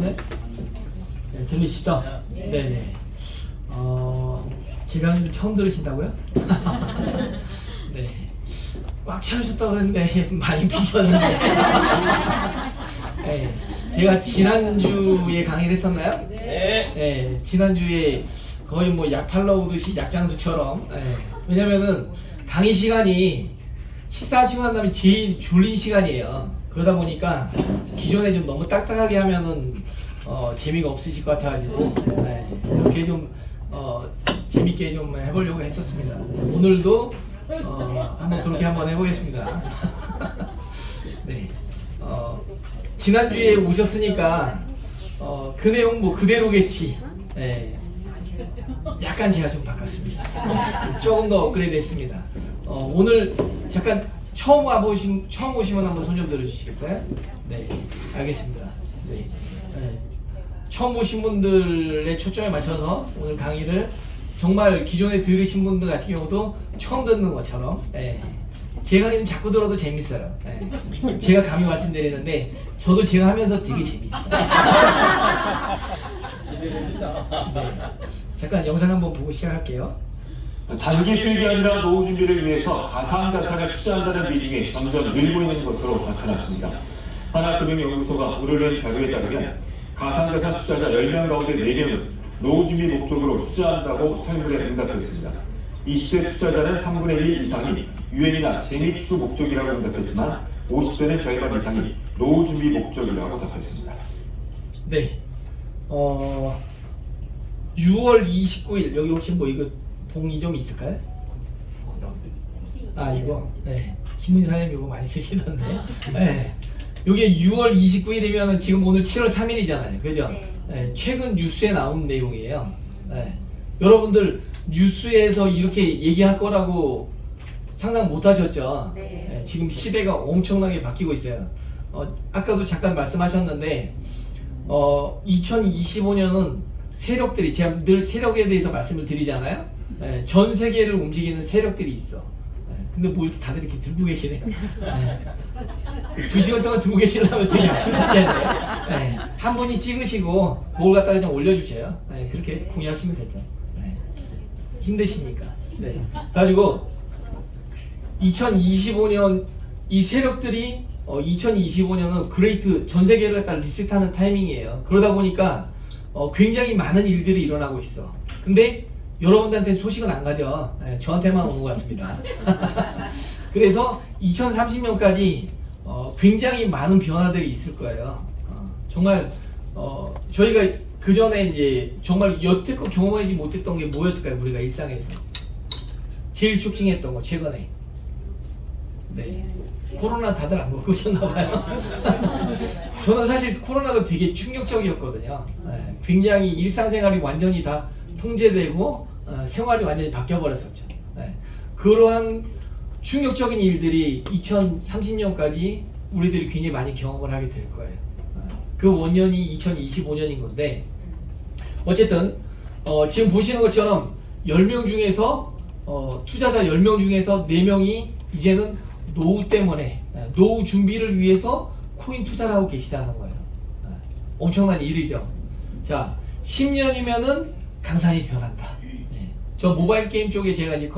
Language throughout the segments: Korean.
셋. 네, 들리시죠? 네네. 제 강의 처음 들으신다고요? 네. 꽉 채우셨다고 그랬는데 많이 비셨는데. 네. 제가 지난주에 강의를 했었나요? 네. 네. 지난주에 거의 뭐 약 팔러 오듯이 약장수처럼. 네. 왜냐면은 강의 시간이 식사하시고 난 다음에 제일 졸린 시간이에요. 그러다 보니까 기존에 좀 너무 딱딱하게 하면은 재미가 없으실 것 같아가지고 네, 이렇게 좀 재밌게 좀 해보려고 했었습니다. 오늘도 한번 그렇게 한번 해보겠습니다. 네, 지난주에 오셨으니까 그 내용 뭐 그대로겠지. 네, 약간 제가 좀 바꿨습니다. 조금 더 업그레이드 했습니다. 오늘 잠깐 처음 오시면 한번 손 좀 들어주시겠어요? 네, 알겠습니다. 네. 네. 처음 오신 분들의 초점에 맞춰서 오늘 강의를 정말 기존에 들으신 분들 같은 경우도 처음 듣는 것처럼 제 강의는 자꾸 들어도 재밌어요. 제가 감히 말씀드리는데 저도 제가 하면서 되게 재밌어요. 네. 잠깐 영상 한번 보고 시작할게요. 단기 수익이 아니라 노후 준비를 위해서 가상자산에 투자한다는 비중이 점점 늘고 있는 것으로 나타났습니다. 하나금융연구소가 오늘 낸 자료에 따르면 가상자산 투자자 10명 가운데 4명은 노후 준비 목적으로 투자한다고 설문에 응답했습니다. 20대 투자자는 3분의 1 이상이 유행이나 재미 추구 목적이라고 응답했지만 50대는 절반 이상이 노후 준비 목적이라고 답했습니다. 네. 6월 29일 여기 혹시 뭐 이거 봉이 좀 있을까요? 아 이거 네 김은희 사장님 이거 많이 쓰시던데. 네. 이게 6월 29일이면 지금 오늘 7월 3일이잖아요, 그죠? 네. 최근 뉴스에 나온 내용이에요. 네. 여러분들 뉴스에서 이렇게 얘기할 거라고 상상 못 하셨죠? 네, 지금 시대가 엄청나게 바뀌고 있어요. 아까도 잠깐 말씀하셨는데 2025년은 세력들이 제가 늘 세력에 대해서 말씀을 드리잖아요. 네, 전 세계를 움직이는 세력들이 있어. 네, 근데 뭐 이렇게 다들 이렇게 들고 계시네요. 네, 2시간 동안 들고 계시려면 되게 아프실 텐데 네, 한 분이 찍으시고 그걸 갖다가 그냥 올려주세요. 네, 그렇게 공유하시면 되죠. 네, 힘드시니까. 네, 그래가지고 2025년 이 세력들이 2025년은 그레이트 전 세계를 갖다 리셋하는 타이밍이에요. 그러다 보니까 굉장히 많은 일들이 일어나고 있어. 근데 여러분들한테 소식은 안 가죠. 네, 저한테만 오는 것 같습니다. 그래서 2030년까지 굉장히 많은 변화들이 있을 거예요. 정말 저희가 그 전에 이제 정말 여태껏 경험하지 못했던 게 뭐였을까요? 우리가 일상에서 제일 쇼킹했던 거 최근에. 네. 코로나 다들 안 겪으셨나봐요. 저는 사실 코로나가 되게 충격적이었거든요. 네, 굉장히 일상생활이 완전히 다 통제되고 생활이 완전히 바뀌어버렸었죠. 네, 그러한 충격적인 일들이 2030년까지 우리들이 굉장히 많이 경험을 하게 될 거예요. 그 원년이 2025년인 건데 어쨌든 지금 보시는 것처럼 10명 중에서 투자자 10명 중에서 4명이 이제는 노후 때문에 노후 준비를 위해서 코인 투자를 하고 계시다는 거예요. 엄청난 일이죠. 자, 10년이면은 강산이 변한다. 저 모바일 게임 쪽에 제가 이제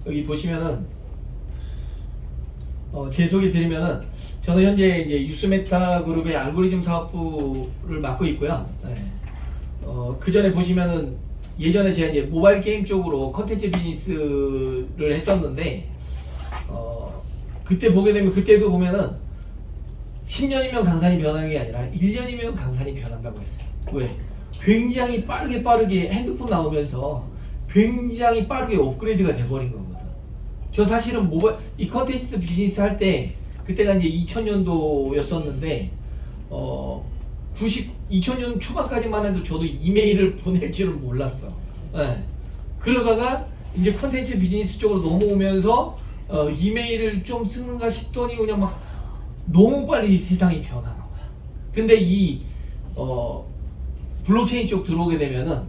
여기 보시면은 제 소개 드리면은 저는 현재 이제 유스메타 그룹의 알고리즘 사업부를 맡고 있고요. 그 전에 보시면은 예전에 제가 이제 모바일 게임 쪽으로 컨텐츠 비즈니스를 했었는데 그때 보게 되면 그때도 보면은 10년이면 강산이 변하는 게 아니라 1년이면 강산이 변한다고 했어요. 왜? 굉장히 빠르게 핸드폰 나오면서 굉장히 빠르게 업그레이드가 돼버린 거거든. 저 사실은 이 컨텐츠 비즈니스 할 때 그때가 이제 2000년도였었는데 2000년 초반까지만 해도 저도 이메일을 보낼 줄은 몰랐어. 네. 그러다가 이제 컨텐츠 비즈니스 쪽으로 넘어오면서 이메일을 좀 쓰는가 싶더니 그냥 막 너무 빨리 세상이 변하는 거야. 근데 이 블록체인 쪽 들어오게 되면은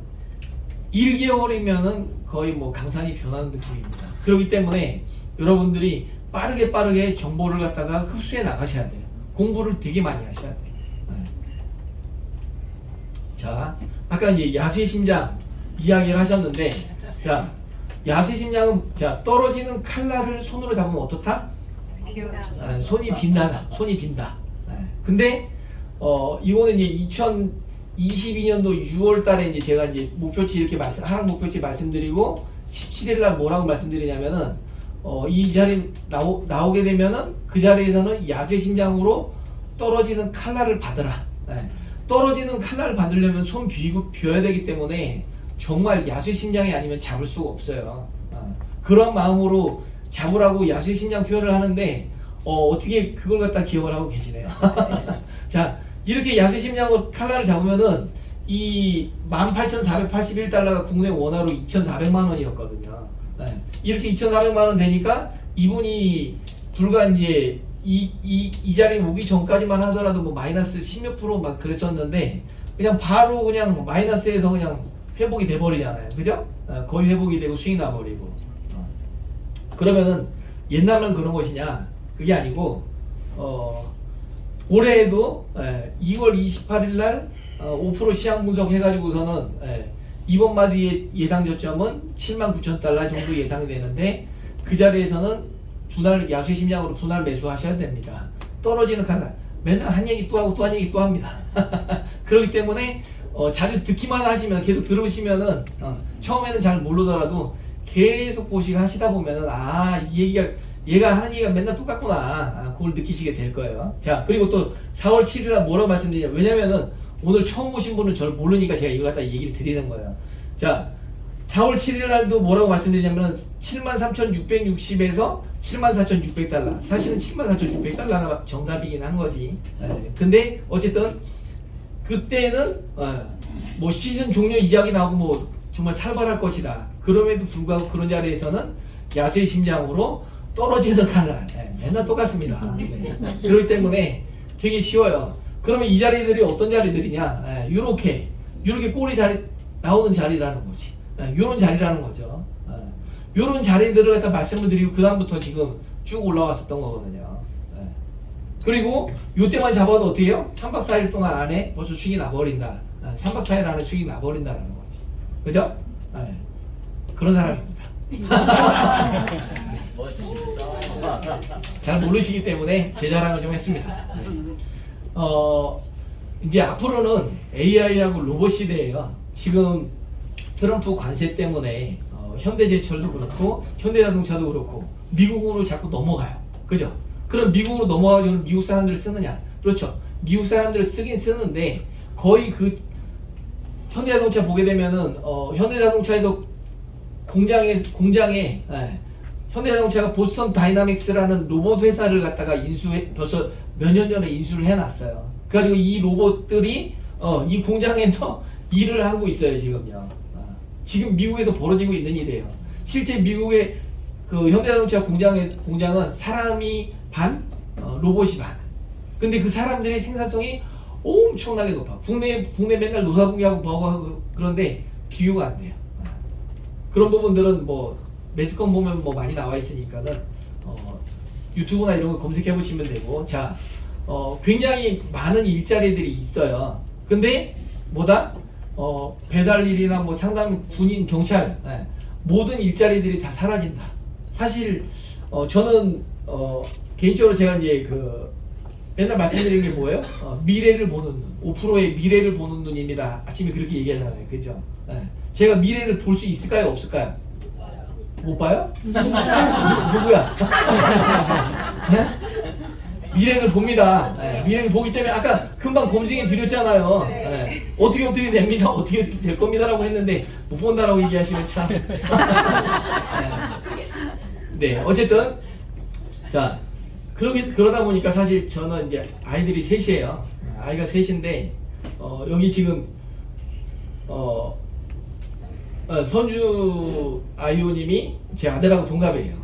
1개월이면은 거의 뭐 강산이 변하는 느낌입니다. 그렇기 때문에 여러분들이 빠르게 정보를 갖다가 흡수해 나가셔야 돼요. 공부를 되게 많이 하셔야 돼요. 자, 아까 이제 야수의 심장 이야기를 하셨는데, 자, 야수의 심장은 자 떨어지는 칼날을 손으로 잡으면 어떻다? 손이 빛나다. 손이 빈다. 근데 이거는 이제 2022년도 6월달에 이제 제가 이제 목표치 이렇게 하락 목표치 말씀드리고 17일 날 뭐라고 말씀드리냐면은 이 자리 나오게 되면은 그 자리에서는 야수의 심장으로 떨어지는 칼날을 받으라. 떨어지는 칼날을 받으려면 손 비어야 되기 때문에 정말 야수의 심장이 아니면 잡을 수가 없어요. 그런 마음으로 잡으라고 야수의 심장 표현을 하는데 어떻게 그걸 갖다 기억을 하고 계시네요. 자, 이렇게 야수의 심장으로 칼날을 잡으면은 이 18,481달러가 국내 원화로 2,400만 원이었거든요. 이렇게 2,400만 원 되니까 이분이 불과 이제 이 자리에 오기 전까지만 하더라도 뭐 마이너스 10몇 프로 막 그랬었는데 그냥 바로 그냥 마이너스에서 그냥 회복이 돼버리잖아요. 그죠? 거의 회복이 되고 수익 나버리고. 그러면은 옛날은 그런 것이냐? 그게 아니고 올해에도 2월 28일 날 5% 시향 분석 해가지고서는 이번 마디의 예상 저점은 79,000달러 정도 예상이 되는데 그 자리에서는 분할 야수의 심장으로 분할 매수하셔야 됩니다. 떨어지는 칼날 맨날 한 얘기 또 하고 또 한 얘기 또 합니다. 그렇기 때문에 자료 듣기만 하시면 계속 들으시면은 처음에는 잘 모르더라도 계속 보시고 하시다 보면은 이 얘기가 얘가 하는 얘기가 맨날 똑같구나. 그걸 느끼시게 될 거예요. 자, 그리고 또 4월 7일날 뭐라고 말씀드리냐? 왜냐면은 오늘 처음 오신 분은 저를 모르니까 제가 이걸 갖다 얘기를 드리는 거예요. 자, 4월 7일날도 뭐라고 말씀드리냐면은 73,660에서 74,600달러. 사실은 74,600달러가 정답이긴 한 거지. 근데 어쨌든 그때는 뭐 시즌 종료 이야기 나오고 뭐 정말 살벌할 것이다. 그럼에도 불구하고 그런 자리에서는 야수의 심장으로 떨어지는 칼날 맨날 똑같습니다. 그렇기 때문에 되게 쉬워요. 그러면 이 자리들이 어떤 자리들이냐? 요렇게 꼬리 자리 나오는 자리라는 거지. 요런 자리라는 거죠. 요런 자리들을 갖다 말씀을 드리고 그 다음부터 지금 쭉 올라왔었던 거거든요. 그리고 요때만 잡아도 어떻게 해요? 3박 4일 동안 안에 벌써 수익이 나버린다. 3박 4일 안에 수익이 나버린다라는 거지. 그죠? 그런 사람입니다. 잘 모르시기 때문에 제 자랑을 좀 했습니다. 이제 앞으로는 AI하고 로봇 시대예요. 지금 트럼프 관세 때문에 현대제철도 그렇고 현대자동차도 그렇고 미국으로 자꾸 넘어가요. 그죠? 그럼 미국으로 넘어가면 미국 사람들을 쓰느냐? 그렇죠. 미국 사람들을 쓰긴 쓰는데 거의 그 현대자동차 보게 되면은 현대자동차에서 공장에 현대자동차가 보스턴 다이나믹스라는 로봇 회사를 갖다가 벌써 몇 년 전에 인수를 해놨어요. 그래가지고 이 로봇들이 이 공장에서 일을 하고 있어요 지금요. 지금 미국에서 벌어지고 있는 일이에요. 실제 미국의 그 현대자동차 공장은 사람이 반, 로봇이 반. 근데 그 사람들의 생산성이 엄청나게 높아. 국내 맨날 노사분기하고 버거하고 그런데 비교가 안 돼요. 그런 부분들은 뭐 매스컴 보면 뭐 많이 나와 있으니까는 유튜브나 이런 거 검색해 보시면 되고. 자, 굉장히 많은 일자리들이 있어요. 근데 뭐다? 배달 일이나 뭐 상담, 군인, 경찰 모든 일자리들이 다 사라진다. 사실 저는 개인적으로 제가 이제 맨날 말씀드리는 게 뭐예요? 미래를 보는 눈, 5%의 미래를 보는 눈입니다. 아침에 그렇게 얘기하잖아요, 그죠? 제가 미래를 볼 수 있을까요, 없을까요? 못 봐요? 누구야? 미래를 봅니다. 미래를 보기 때문에 아까 금방 검증해 드렸잖아요. 어떻게 됩니다. 어떻게 될 겁니다라고 했는데 못 본다라고 얘기하시면 참. 네, 어쨌든 자 그러다 보니까 사실 저는 이제 아이들이 셋이에요. 아이가 셋인데 여기 지금 선주 아이오님이 제 아들하고 동갑이에요.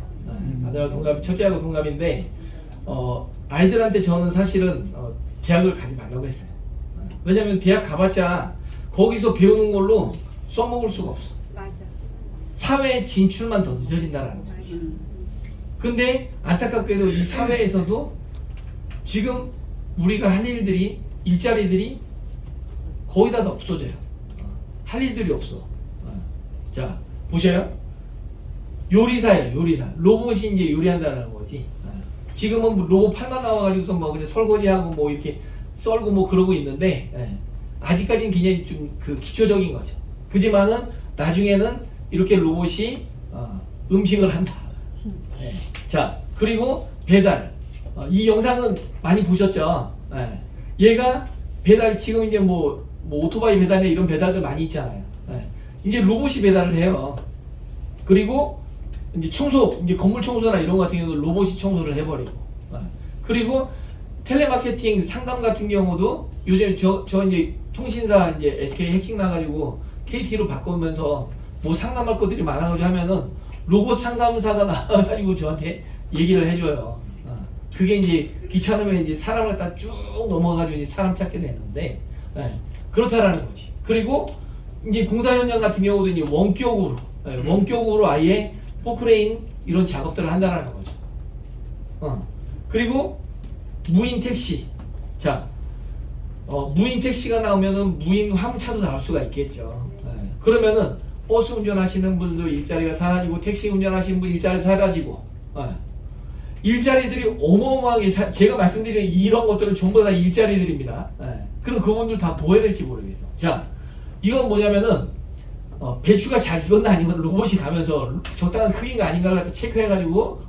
아들하고 동갑, 첫째하고 동갑인데 아이들한테 저는 사실은 대학을 가지 말라고 했어요. 왜냐면 대학 가봤자 거기서 배우는 걸로 써먹을 수가 없어. 맞아. 사회 진출만 더 늦어진다는 거지. 근데 안타깝게도 이 사회에서도 지금 우리가 할 일들이 일자리들이 거의 다 없어져요. 할 일들이 없어. 자, 보셔요. 요리사예요, 요리사. 로봇이 이제 요리한다는 거지. 지금은 뭐 로봇 팔만 나와가지고서 뭐 그냥 설거지하고 뭐 이렇게 썰고 뭐 그러고 있는데, 아직까지는 굉장히 좀 그 기초적인 거죠. 그지만은 나중에는 이렇게 로봇이 음식을 한다. 자, 그리고 배달. 이 영상은 많이 보셨죠? 얘가 배달, 지금 이제 뭐 오토바이 배달이나 이런 배달들 많이 있잖아요. 이제 로봇이 배달을 해요. 그리고 이제 청소, 이제 건물 청소나 이런 거 같은 경우도 로봇이 청소를 해버리고. 그리고 텔레마케팅 상담 같은 경우도 요즘 저 이제 통신사 이제 SK 해킹 나가지고 KT로 바꾸면서 뭐 상담할 것들이 많아가지고 하면은 로봇 상담사가 나와가지고 저한테 얘기를 해줘요. 그게 이제 귀찮으면 이제 사람을 딱 쭉 넘어가지고 이제 사람 찾게 되는데, 그렇다라는 거지. 그리고 이제 공사 현장 같은 경우도 이제 원격으로 아예 포크레인 이런 작업들을 한다라는 거죠. 그리고 무인 택시. 자, 무인 택시가 나오면은 무인 화물차도 나올 수가 있겠죠. 그러면은 버스 운전하시는 분도 일자리가 사라지고 택시 운전하시는 분 일자리 사라지고, 일자리들이 어마어마하게 제가 말씀드린 이런 것들은 전부 다 일자리들입니다. 그럼 그분들 다 뭐 해야 될지 모르겠어. 자, 이건 뭐냐면은 배추가 잘 익었나 아니면 로봇이 가면서 적당한 크기가 아닌가를 체크해가지고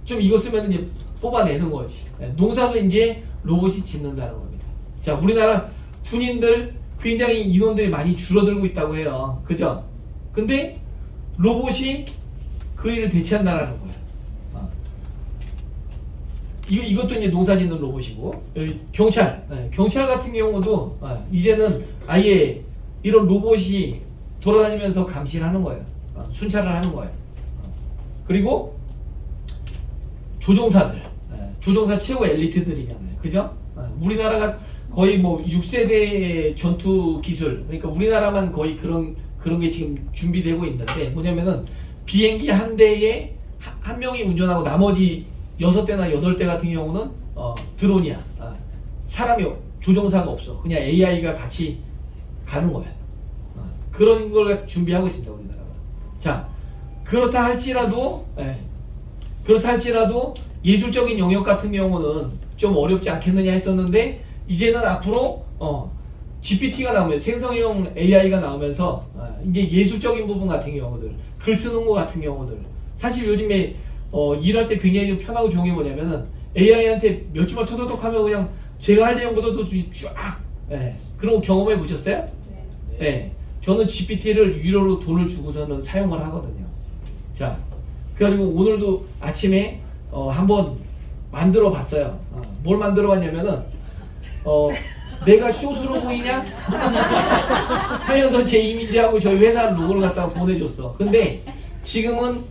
좀 익었으면 이제 뽑아내는 거지. 농사도 이제 로봇이 짓는다는 겁니다. 자, 우리나라 군인들 굉장히 인원들이 많이 줄어들고 있다고 해요. 그죠? 근데 로봇이 그 일을 대체한다라는 거예요. 이것도 이제 농사 짓는 로봇이고, 경찰 같은 경우도 이제는 아예 이런 로봇이 돌아다니면서 감시를 하는 거예요. 순찰을 하는 거예요. 그리고 조종사들, 조종사 최고 엘리트들이잖아요. 그죠? 우리나라가 거의 뭐 6세대 전투 기술, 그러니까 우리나라만 거의 그런 게 지금 준비되고 있는데, 뭐냐면은 비행기 한 대에 한 명이 운전하고 나머지 6대나 8대 같은 경우는 드론이야. 사람이 조종사가 없어. 그냥 AI가 같이 가는 거야. 그런 걸 준비하고 있습니다, 우리나라가. 자, 그렇다 할지라도 예술적인 영역 같은 경우는 좀 어렵지 않겠느냐 했었는데, 이제는 앞으로 GPT가 나오면 생성형 AI가 나오면서 이제 예술적인 부분 같은 경우들, 글 쓰는 거 같은 경우들, 사실 요즘에 일할 때 굉장히 좀 편하고 좋은 게 뭐냐면은 AI한테 몇 주만 토독토독 하면 그냥 제가 할 내용보다도 쫙 그런 거 경험해 보셨어요? 네. 저는 GPT를 유료로 돈을 주고서는 사용을 하거든요. 자, 그래가지고 오늘도 아침에 한번 만들어 봤어요. 뭘 만들어 봤냐면은 내가 쇼스로 보이냐? 하면서 제 이미지하고 저희 회사 로고를 갖다가 보내줬어. 근데 지금은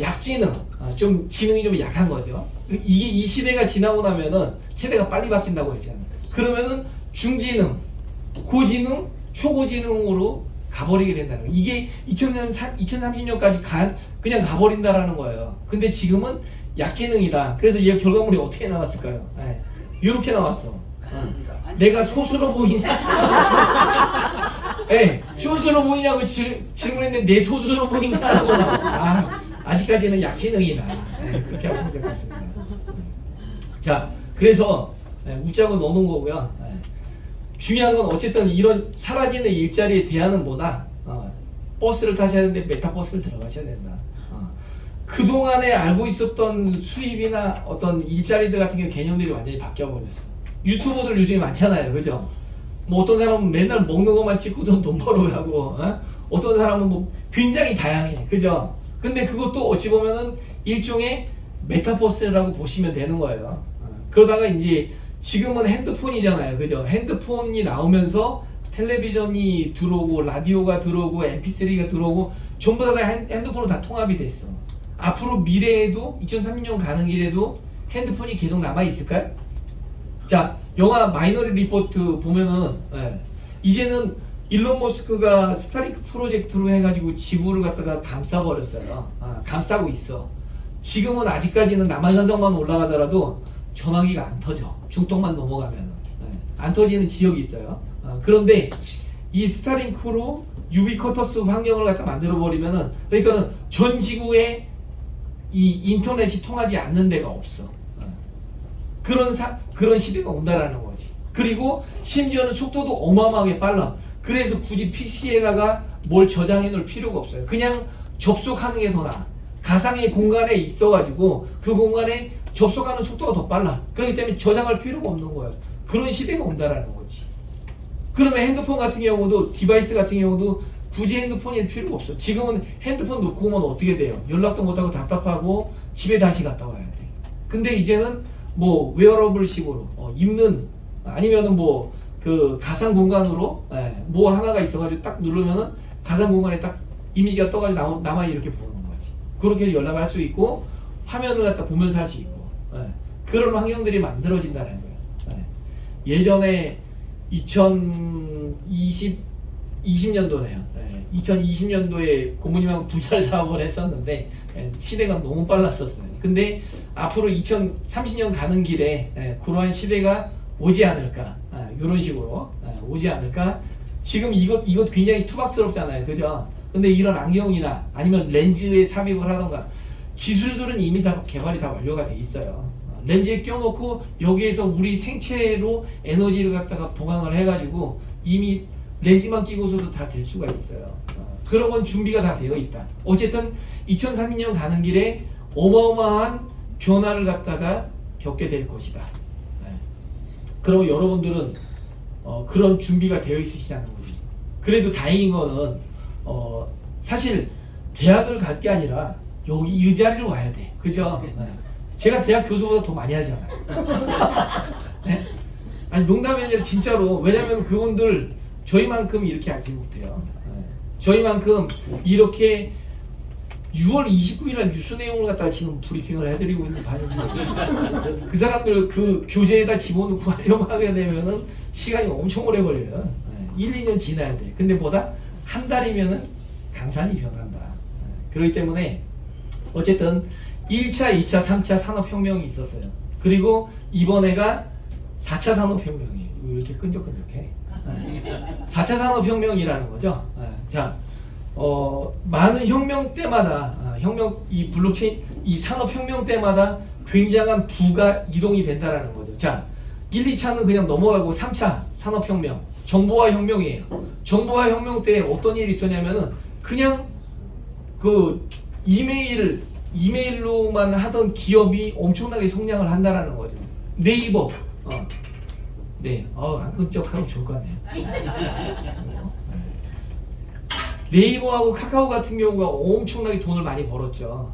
약지능, 좀 지능이 좀 약한 거죠. 이게 이 시대가 지나고 나면은 세대가 빨리 바뀐다고 했잖아요. 그러면은 중지능, 고지능, 초고지능으로 가버리게 된다는 거예요. 이게 2030년까지 그냥 가버린다라는 거예요. 근데 지금은 약지능이다. 그래서 얘 결과물이 어떻게 나왔을까요? 이렇게 나왔어. 내가 소수로 보이냐? 소수로 보이냐고 질문했는데 내 소수로 보이냐고 나와. 아직까지는 약지능이다. 그렇게 하시면 될 것 같습니다. 자, 그래서 웃자고 넣어놓은 거고요. 중요한 건 어쨌든 이런 사라지는 일자리에 대안은 뭐다? 버스를 타셔야 되는데 메타버스를 들어가셔야 된다. 그동안에 알고 있었던 수입이나 어떤 일자리들 같은 경우 개념들이 완전히 바뀌어버렸어. 유튜버들 요즘에 많잖아요. 그죠? 뭐 어떤 사람은 맨날 먹는 것만 찍고 돈 벌어가고, 어떤 사람은 뭐 굉장히 다양해. 그죠? 근데 그것도 어찌 보면은 일종의 메타버스라고 보시면 되는 거예요. 그러다가 이제 지금은 핸드폰이잖아요. 그죠? 핸드폰이 나오면서 텔레비전이 들어오고 라디오가 들어오고 MP3가 들어오고 전부 다 핸드폰으로 다 통합이 됐어. 앞으로 미래에도 2030년 가는 길에도 핸드폰이 계속 남아 있을까요? 자, 영화 마이너리 리포트 보면은 이제는 일론 머스크가 스타링크 프로젝트로 해가지고 지구를 갖다가 감싸버렸어요. 감싸고 있어. 지금은 아직까지는 남한산성만 올라가더라도 전화기가 안 터져. 중동만 넘어가면 안 터지는 지역이 있어요. 그런데 이 스타링크로 유비쿼터스 환경을 갖다 만들어 버리면은, 그러니까는 전 지구에 이 인터넷이 통하지 않는 데가 없어. 그런 시대가 온다라는 거지. 그리고 심지어는 속도도 어마어마하게 빨라. 그래서 굳이 PC에다가 뭘 저장해 놓을 필요가 없어요. 그냥 접속하는 게 더 나아. 가상의 공간에 있어가지고 그 공간에 접속하는 속도가 더 빨라. 그렇기 때문에 저장할 필요가 없는 거예요. 그런 시대가 온다라는 거지. 그러면 핸드폰 같은 경우도, 디바이스 같은 경우도 굳이 핸드폰일 필요가 없어. 지금은 핸드폰 놓고 오면 어떻게 돼요? 연락도 못하고 답답하고 집에 다시 갔다 와야 돼. 근데 이제는 뭐 웨어러블식으로 입는, 아니면은 뭐 그 가상 공간으로 뭐 하나가 있어가지고 딱 누르면은 가상 공간에 딱 이미지가 떠가지고 나만 이렇게 보는 거지. 그렇게 연락을 할 수 있고 화면을 갖다 보면서 할 수 있고 그런 환경들이 만들어진다는 거예요. 예전에 2020년도네요. 2020년도에 고모님하고 분할 사업을 했었는데 시대가 너무 빨랐었어요. 근데 앞으로 2030년 가는 길에 그러한 시대가 오지 않을까, 이런 식으로 오지 않을까. 지금 이것 굉장히 투박스럽잖아요, 그죠? 근데 이런 안경이나 아니면 렌즈에 삽입을 하던가 기술들은 이미 다 개발이 다 완료가 돼 있어요. 렌즈에 껴놓고 여기에서 우리 생체로 에너지를 갖다가 보강을 해가지고 이미 렌즈만 끼고서도 다 될 수가 있어요. 그런 건 준비가 다 되어 있다. 어쨌든 2030년 가는 길에 어마어마한 변화를 갖다가 겪게 될 것이다. 그러면 여러분들은 그런 준비가 되어 있으시다는 거죠. 그래도 다행인 거는 사실 대학을 갈 게 아니라 여기 이 자리를 와야 돼. 그죠? 제가 대학 교수보다 더 많이 하잖아요. 네? 아니 농담이 아니라 진짜로. 왜냐면 그분들 저희만큼 이렇게 알지 못해요. 저희만큼 이렇게 6월 29일 날 뉴스 내용을 갖다가 지금 브리핑을 해드리고 있는 반입니다. 그 사람들 그 교재에다 집어넣고 하려고 하게 되면은 시간이 엄청 오래 걸려요. 1, 2년 지나야 돼. 근데 뭐다? 한 달이면은 강산이 변한다. 그렇기 때문에 어쨌든 1차, 2차, 3차 산업혁명이 있었어요. 그리고 이번에가 4차 산업혁명이에요. 이렇게 끈적끈적해. 4차 산업혁명이라는 거죠. 자, 많은 혁명 때마다, 이 블록체인, 이 산업혁명 때마다 굉장한 부가 이동이 된다라는 거죠. 자, 1, 2차는 그냥 넘어가고 3차 산업혁명, 정보화 혁명이에요. 정보화 혁명 때 어떤 일이 있었냐면은 그냥 그 이메일로만 하던 기업이 엄청나게 성장을 한다라는 거죠. 네이버, 네, 안 끈적하고 좋을 것 같네요. 네이버하고 카카오 같은 경우가 엄청나게 돈을 많이 벌었죠.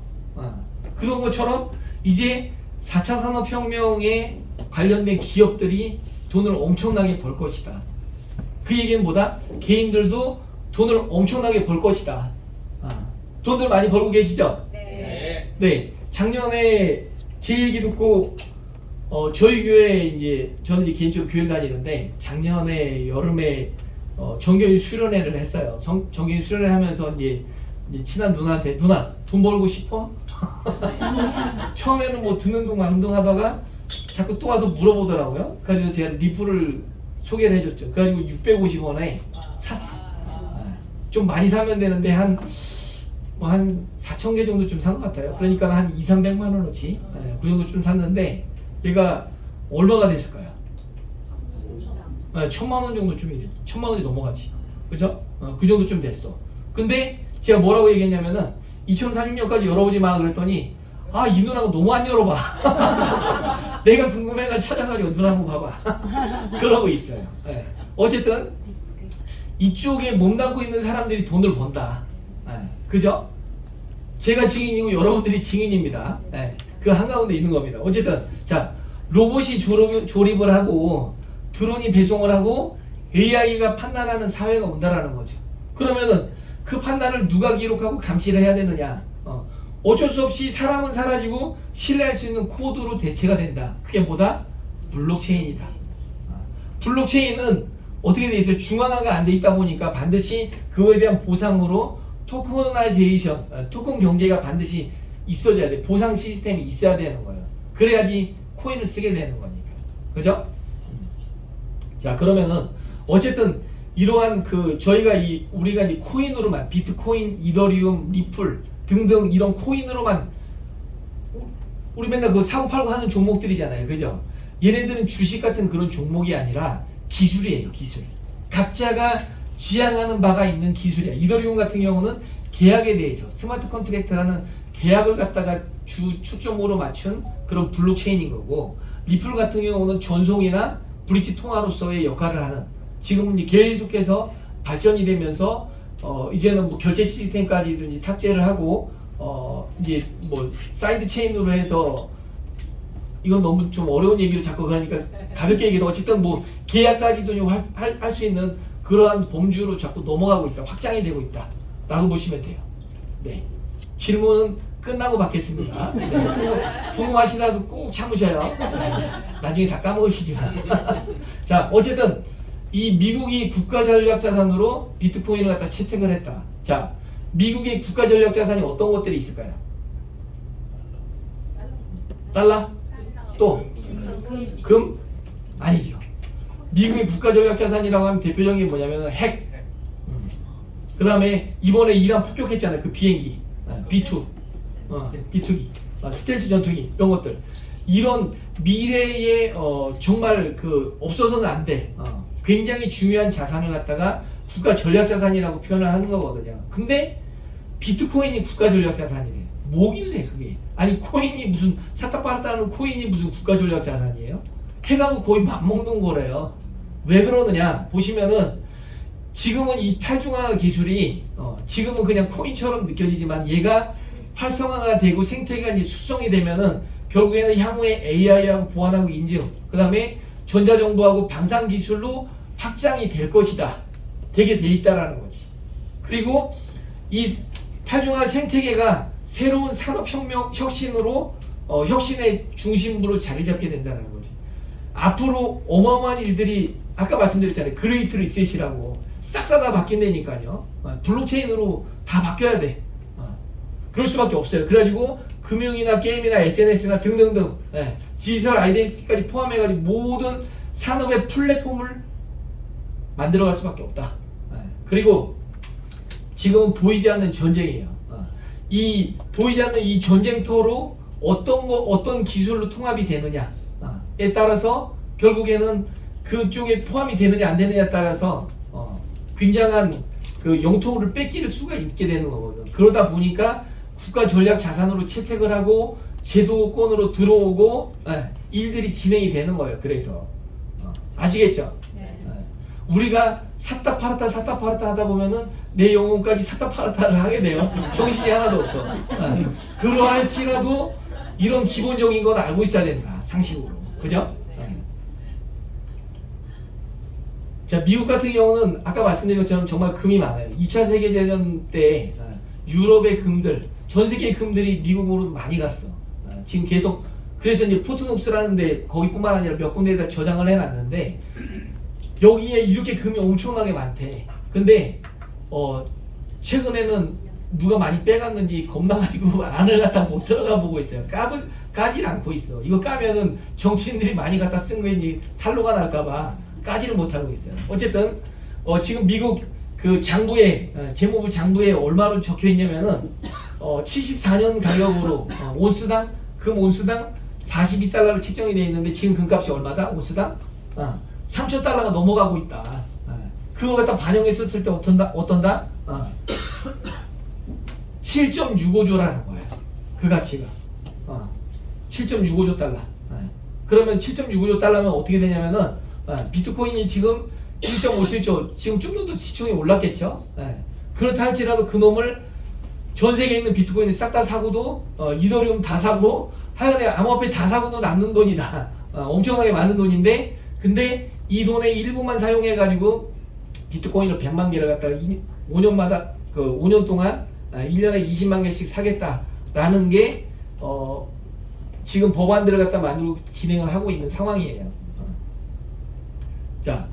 그런 것처럼 이제 4차 산업혁명에 관련된 기업들이 돈을 엄청나게 벌 것이다. 그 얘기는 뭐다? 개인들도 돈을 엄청나게 벌 것이다. 돈들 많이 벌고 계시죠? 네. 작년에 제 얘기 듣고 저희 교회 이제 저는 이제 개인적으로 교회 다니는데 작년에 여름에 정교인 수련회를 했어요. 정교인 수련회 하면서 이제 친한 누나한테 누나 돈 벌고 싶어? 처음에는 뭐 듣는 둥 마는 둥 하다가 자꾸 또 와서 물어보더라고요. 그래서 제가 리플을 소개를 해줬죠. 그래가지고 650원에 샀어. 좀 많이 사면 되는데 한 4,000개 정도 좀 산 것 같아요. 그러니까 한 200~300만 원어치 그 정도 좀 샀는데 얘가 얼마가 됐을까요? 1,000만 원 정도 좀 1,000만 원이 넘어가지. 그죠? 그 정도 좀 됐어. 근데 제가 뭐라고 얘기했냐면은 2030년까지 열어보지 마 그랬더니 이 누나가 너무 안 열어봐. 내가 궁금해가 찾아가지고 누나 한번 봐봐. 그러고 있어요. 어쨌든 이쪽에 몸담고 있는 사람들이 돈을 번다. 그죠? 제가 증인이고 여러분들이 증인입니다. 그 한가운데 있는 겁니다. 어쨌든 자, 로봇이 조립을 하고 드론이 배송을 하고 AI가 판단하는 사회가 온다라는 거죠. 그러면은 그 판단을 누가 기록하고 감시를 해야 되느냐? 어쩔 수 없이 사람은 사라지고 신뢰할 수 있는 코드로 대체가 된다. 그게 뭐다? 블록체인이다. 블록체인은 어떻게 돼 있어요? 중앙화가 안 돼 있다 보니까 반드시 그거에 대한 보상으로 토커나이제이션, 토큰 경제가 반드시 있어줘야 돼. 보상 시스템이 있어야 되는 거예요. 그래야지 코인을 쓰게 되는 거니까. 그죠? 자, 그러면은 어쨌든 이러한 저희가 우리가 이 코인으로만 비트코인, 이더리움, 리플 등등 이런 코인으로만 우리 맨날 사고 팔고 하는 종목들이잖아요, 그죠? 얘네들은 주식 같은 그런 종목이 아니라 기술이에요, 기술. 각자가 지향하는 바가 있는 기술이야. 이더리움 같은 경우는 계약에 대해서 스마트 컨트랙트라는 계약을 갖다가 초점으로 맞춘 그런 블록체인인 거고, 리플 같은 경우는 전송이나 브릿지 통화로서의 역할을 하는, 지금은 이제 계속해서 발전이 되면서 이제는 뭐 결제 시스템까지도 이제 탑재를 하고 이제 뭐 사이드 체인으로 해서, 이건 너무 좀 어려운 얘기를 자꾸 그러니까 가볍게 얘기해서 어쨌든 뭐 계약까지도 할 수 있는 그러한 범주로 자꾸 넘어가고 있다, 확장이 되고 있다 라고 보시면 돼요. 네, 질문은 끝나고 받겠습니다. 네, 궁금하시다도 꼭 참으셔요. 나중에 다 까먹으시지만. 자, 어쨌든 이 미국이 국가전략자산으로 비트코인을 갖다 채택을 했다. 자, 미국의 국가전략자산이 어떤 것들이 있을까요? 달러? 또? 금? 아니죠. 미국의 국가전략자산이라고 하면 대표적인 게 뭐냐면 핵. 그 다음에 이번에 이란 폭격했잖아요. 그 비행기. B2. B2기. 스텔스 전투기. 이런 것들. 이런 미래에 정말 없어서는 안 돼. 굉장히 중요한 자산을 갖다가 국가전략자산이라고 표현을 하는 거거든요. 근데 비트코인이 국가전략자산이래. 뭐길래 그게? 아니 코인이 무슨 샀다 팔았다 하는 코인이 무슨 국가전략자산이에요? 해가고 거의 맞먹는 거래요. 왜 그러느냐 보시면은, 지금은 이 탈중화 기술이 지금은 그냥 코인처럼 느껴지지만 얘가 활성화가 되고 생태계가 이제 숙성이 되면은 결국에는 향후에 AI하고 보안하고 인증, 그 다음에 전자정보하고 방산기술로 확장이 될 것이다. 되게 돼 있다라는 거지. 그리고 이 탈중화 생태계가 새로운 산업혁명 혁신으로 혁신의 중심부로 자리 잡게 된다는 거지. 앞으로 어마어마한 일들이 아까 말씀드렸잖아요. 그레이트 리셋이라고 싹 다 바뀐다니까요. 블록체인으로 다 바뀌어야 돼. 그럴 수밖에 없어요. 그래가지고 금융이나 게임이나 SNS나 등등등 디지털 아이덴티티까지 포함해가지고 모든 산업의 플랫폼을 만들어갈 수밖에 없다. 그리고 지금은 보이지 않는 전쟁이에요. 이 보이지 않는 이 전쟁터로 어떤 기술로 통합이 되느냐에 따라서 결국에는 그쪽에 포함이 되느냐 안 되느냐에 따라서 굉장한 영토를 뺏길 수가 있게 되는 거거든. 그러다 보니까 국가 전략 자산으로 채택을 하고 제도권으로 들어오고 일들이 진행이 되는 거예요. 그래서 아시겠죠? 네. 우리가 샀다 팔았다 하다 보면은 내 영혼까지 샀다 팔았다를 하게 돼요. 정신이 하나도 없어. 그러할지라도 이런 기본적인 건 알고 있어야 된다. 상식으로. 그죠? 자, 미국 같은 경우는 아까 말씀드린 것처럼 정말 금이 많아요. 2차 세계대전 때 유럽의 금들, 전 세계의 금들이 미국으로 많이 갔어. 지금 계속, 그래서 이제 포트녹스라는데 거기뿐만 아니라 몇 군데에다 저장을 해놨는데 여기에 이렇게 금이 엄청나게 많대. 근데 최근에는 누가 많이 빼갔는지 겁나가지고 안을 갖다 못 들어가 보고 있어요. 까질 않고 있어. 이거 까면은 정치인들이 많이 갖다 쓴 거인지 탄로가 날까봐 까지를 못하고 있어요. 어쨌든 지금 미국 장부에 재무부 장부에 얼마로 적혀 있냐면은 74년 가격으로 온스당 금 온스당 42달러로 책정이 되어 있는데 지금 금값이 얼마다? 온스당 3,000달러가 넘어가고 있다. 그걸 갖다 반영했었을 때 어떤다? 7.65조라는 거야. 그 가치가 7.65조 달러. 그러면 7.65조 달러면 어떻게 되냐면은 비트코인이 지금 1.57조, 지금 좀 더 시총이 올랐겠죠. 그렇다 할지라도 그 놈을 전 세계에 있는 비트코인을 싹 다 사고도 이더리움 다 사고 하여간에 암호화폐 다 사고도 남는 돈이다. 엄청나게 많은 돈인데, 근데 이 돈의 일부만 사용해 가지고 비트코인을 100만 개를 갖다가 5년마다 5년 동안 1년에 20만 개씩 사겠다라는 게 지금 법안들을 갖다 만들고 진행을 하고 있는 상황이에요. 자,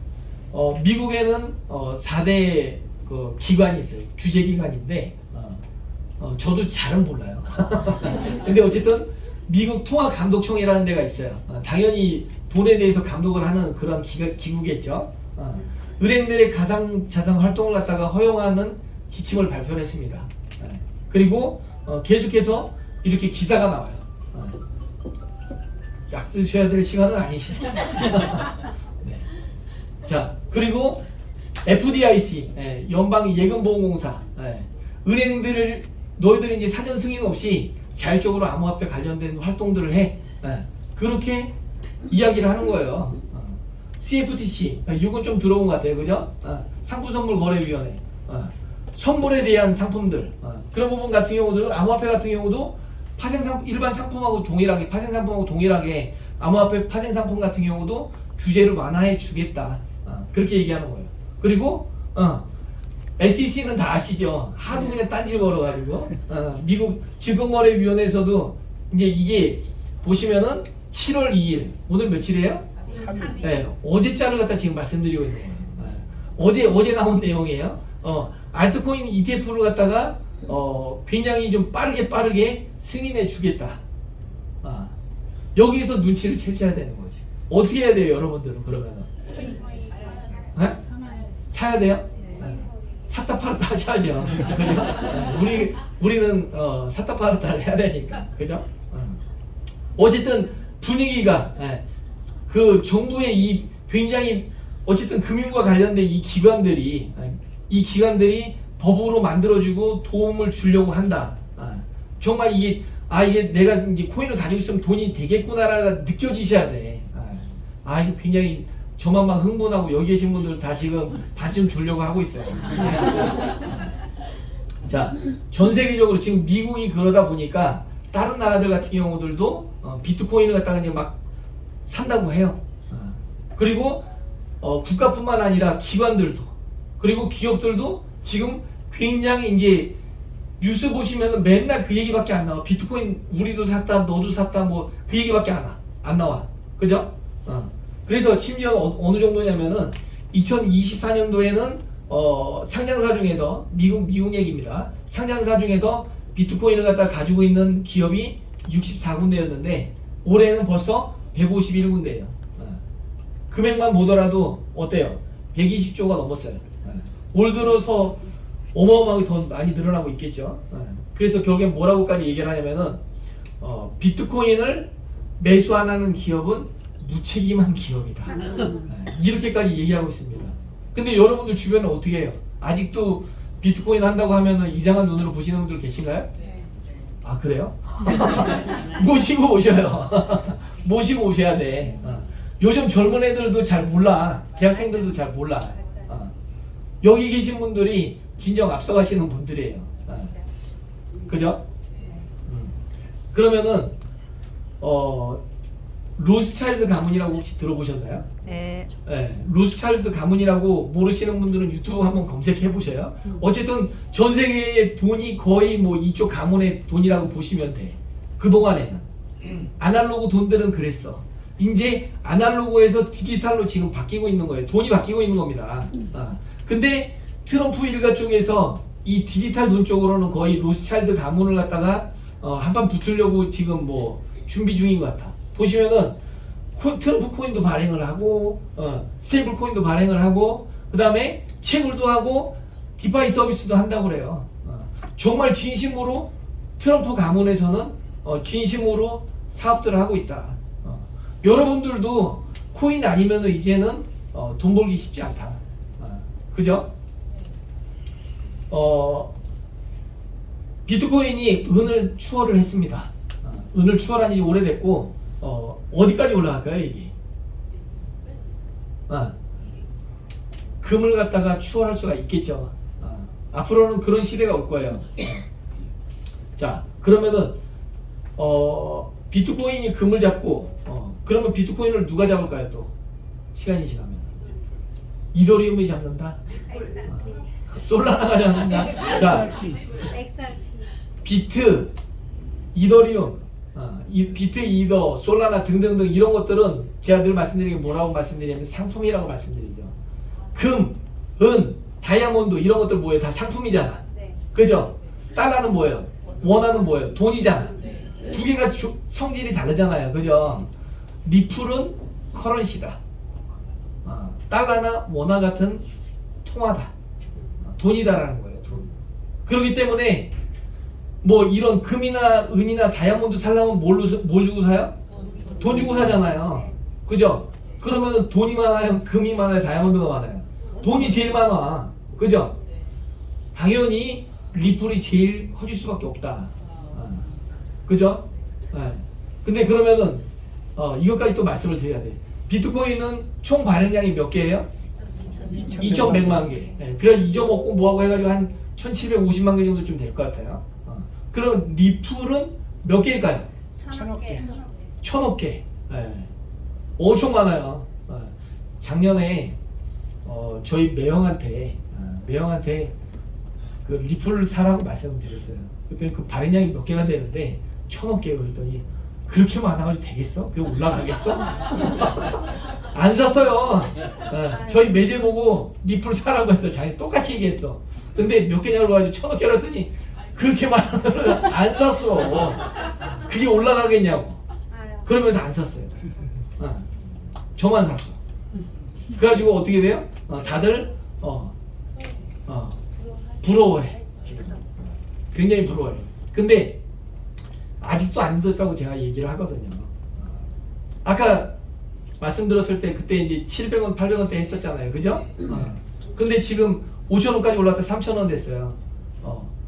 미국에는 4대 기관이 있어요. 규제 기관인데 저도 잘은 몰라요. 근데 어쨌든 미국 통화감독청이라는 데가 있어요. 당연히 돈에 대해서 감독을 하는 그런 기구겠죠. 은행들의 가상자산 활동을 갖다가 허용하는 지침을 발표했습니다. 그리고 계속해서 이렇게 기사가 나와요. 약 드셔야 될 시간은 아니시죠? 네. 자, 그리고 FDIC, 연방예금보험공사, 은행들을 너희들이 이제 사전 승인 없이 자율적으로 암호화폐 관련된 활동들을 해. 그렇게 이야기를 하는 거예요. CFTC, 이건 좀 들어본 것 같아요, 그죠? 상품선물거래위원회, 선물에 대한 상품들, 그런 부분 같은 경우도 암호화폐 같은 경우도 일반 상품하고 동일하게 파생상품하고 동일하게 암호화폐 파생상품 같은 경우도 규제를 완화해 주겠다. 그렇게 얘기하는 거예요. 그리고 SEC는 다 아시죠? 하도 그냥 딴질 걸어가지고 미국 증권거래위원회에서도 이제 이게 보시면은 7월 2일 오늘 며칠이에요? 3일. 네, 어제자를 갖다 지금 말씀드리고 있는 거예요. 어제 나온 내용이에요. 알트코인 ETF를 갖다가 굉장히 좀 빠르게 승인해 주겠다. 여기서 눈치를 채셔야 되는 거지. 어떻게 해야 돼요, 여러분들은 그러면은? 네? 사야 돼요? 네. 샀다 팔았다 하셔야죠. 그죠? 우리는 샀다 팔았다를 해야 되니까. 그죠? 어쨌든 분위기가 그 정부의 이 굉장히 어쨌든 금융과 관련된 이 기관들이 법으로 만들어주고 도움을 주려고 한다. 정말 이게 내가 이제 코인을 가지고 있으면 돈이 되겠구나라가 느껴지셔야 돼. 이게 굉장히 저만 막 흥분하고 여기 계신 분들 다 지금 반쯤 주려고 하고 있어요. 자, 전 세계적으로 지금 미국이 그러다 보니까 다른 나라들 같은 경우들도 비트코인을 갖다가 이제 막 산다고 해요. 그리고 국가뿐만 아니라 기관들도 그리고 기업들도 지금 굉장히 이제 뉴스 보시면은 맨날 그 얘기밖에 안 나와. 비트코인 우리도 샀다, 너도 샀다, 뭐 그 얘기밖에 안 나와. 그죠? 그래서 심지어 어느 정도냐면은 2024년도에는 상장사 중에서 미국 얘기입니다. 상장사 중에서 비트코인을 갖다 가지고 있는 기업이 64군데였는데 올해는 벌써 151군데예요. 금액만 보더라도 어때요? 120조가 넘었어요. 올 들어서 어마어마하게 더 많이 늘어나고 있겠죠. 그래서 결국엔 뭐라고까지 얘기를 하냐면은 비트코인을 매수 안 하는 기업은 무책임한 기업이다. 이렇게까지 얘기하고 있습니다. 근데 여러분들 주변에 어떻게 해요? 아직도 비트코인 한다고 하면은 이상한 눈으로 보시는 분들 계신가요? 네. 아, 그래요? 모시고 오셔요. 모시고 오셔야 돼. 요즘 젊은 애들도 잘 몰라. 대학생들도 잘 몰라. 여기 계신 분들이 진정 앞서가시는 분들이에요. 그죠? 그러면은 로스차일드 가문이라고 혹시 들어보셨나요? 네. 네, 로스차일드 가문이라고 모르시는 분들은 유튜브 한번 검색해 보세요. 어쨌든 전 세계의 돈이 거의 뭐 이쪽 가문의 돈이라고 보시면 돼. 그 동안에는 아날로그 돈들은 그랬어. 이제 아날로그에서 디지털로 지금 바뀌고 있는 거예요. 돈이 바뀌고 있는 겁니다. 근데 트럼프 일가 쪽에서 이 디지털 돈 쪽으로는 거의 로스차일드 가문을 갖다가 한판 붙으려고 지금 뭐 준비 중인 것 같아. 보시면은 트럼프 코인도 발행을 하고 스테이블 코인도 발행을 하고 그 다음에 채굴도 하고 디파이 서비스도 한다고 그래요. 정말 진심으로 트럼프 가문에서는 진심으로 사업들을 하고 있다. 여러분들도 코인 아니면 이제는 돈 벌기 쉽지 않다. 그죠? 비트코인이 은을 추월을 했습니다. 은을 추월한 지 오래됐고 어디까지 올라갈까요 이게? 금을 갖다가 추월할 수가 있겠죠. 앞으로는 그런 시대가 올 거예요. 자, 그러면은 비트코인이 금을 잡고 그러면 비트코인을 누가 잡을까요 또? 시간이 지나면 이더리움이 잡는다? 솔라나가 잡는다? 자, 비트, 이더리움, 비트, 이더, 솔라나 등등등 이런 것들은 제가 늘 말씀드리는 게 뭐라고 말씀드리냐면 상품이라고 말씀드리죠. 금, 은, 다이아몬드 이런 것들 뭐예요? 다 상품이잖아. 그죠? 달러는 뭐예요? 원화는 뭐예요? 돈이잖아. 두 개가 성질이 다르잖아요. 그죠? 리플은 커런시다. 달러나 원화 같은 통화다. 돈이다라는 거예요. 돈. 그렇기 때문에 뭐 이런 금이나 은이나 다이아몬드 살려면 뭘 주고 사요? 돈 주고 사잖아요. 그죠? 그러면 돈이 많아요? 금이 많아요? 다이아몬드가 많아요? 돈이 제일 많아. 그죠? 당연히 리플이 제일 커질 수밖에 없다. 그죠? 근데 그러면은 이것까지 또 말씀을 드려야 돼. 비트코인은 총 발행량이 몇 개예요? 2,100만 개. 그래 잊어먹고 뭐하고 해가지고 한 1,750만 개 정도 좀 될 것 같아요. 그럼 리플은 몇 개일까요? 1,000개. 1,000억 개. 엄청 많아요. 작년에 저희 매형한테 그 리플을 사라고 말씀드렸어요. 그때 그 발행량이 몇 개가 되는데 1,000억 개요. 그랬더니 그렇게 많아가지고 되겠어? 그게 올라가겠어? 안 샀어요. 저희 매제 보고 리플 사라고 했어. 자기 똑같이 얘기했어. 근데 몇 개냐고 가지고 1,000억 개라 했더니 그렇게 많아서 안 샀어. 그게 올라가겠냐고. 그러면서 안 샀어요. 저만 샀어. 그래가지고 어떻게 돼요? 다들 부러워해. 굉장히 부러워해. 근데 아직도 안 늦었다고 제가 얘기를 하거든요. 아까 말씀드렸을 때 그때 이제 700원, 800원대 했었잖아요. 그죠? 근데 지금 5,000원까지 올랐다 3,000원 됐어요.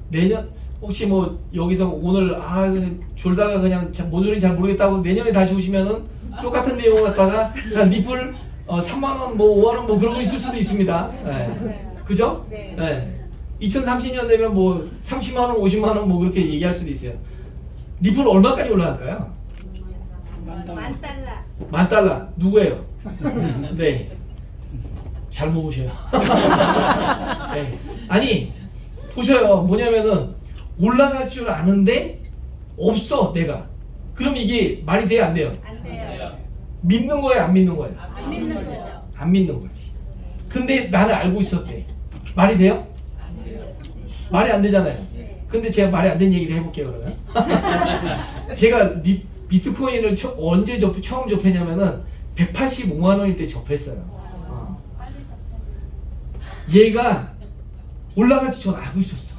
내년 혹시 뭐 여기서 오늘 그냥 졸다가 그냥 뭔 소리인지 잘 모르겠다고 내년에 다시 오시면은 똑같은 내용 갖다가 자 리플 3만원 뭐 5만원 뭐 그러고 있을 수도 있습니다. 그죠? 2030년 되면 뭐 30만원 50만원 뭐 그렇게 얘기할 수도 있어요. 리플 얼마까지 올라갈까요? 10,000달러. $10,000 누구예요? 네. 잘 모으셔요. 네. 아니 보셔요. 뭐냐면은 올라갈 줄 아는데 없어 내가. 그럼 이게 말이 돼요 안 돼요? 안 돼요. 믿는 거예요 안 믿는 거예요? 안 믿는 거죠. 안 믿는 거지. 근데 나는 알고 있었대. 말이 돼요? 말이 안 되잖아요. 근데 제가 말이 안 되는 얘기를 해볼게요 그러면. 제가 비트코인을 언제 처음 접했냐면은 185만 원일 때 접했어요. 빨리 얘가 올라갈지 전 알고 있었어.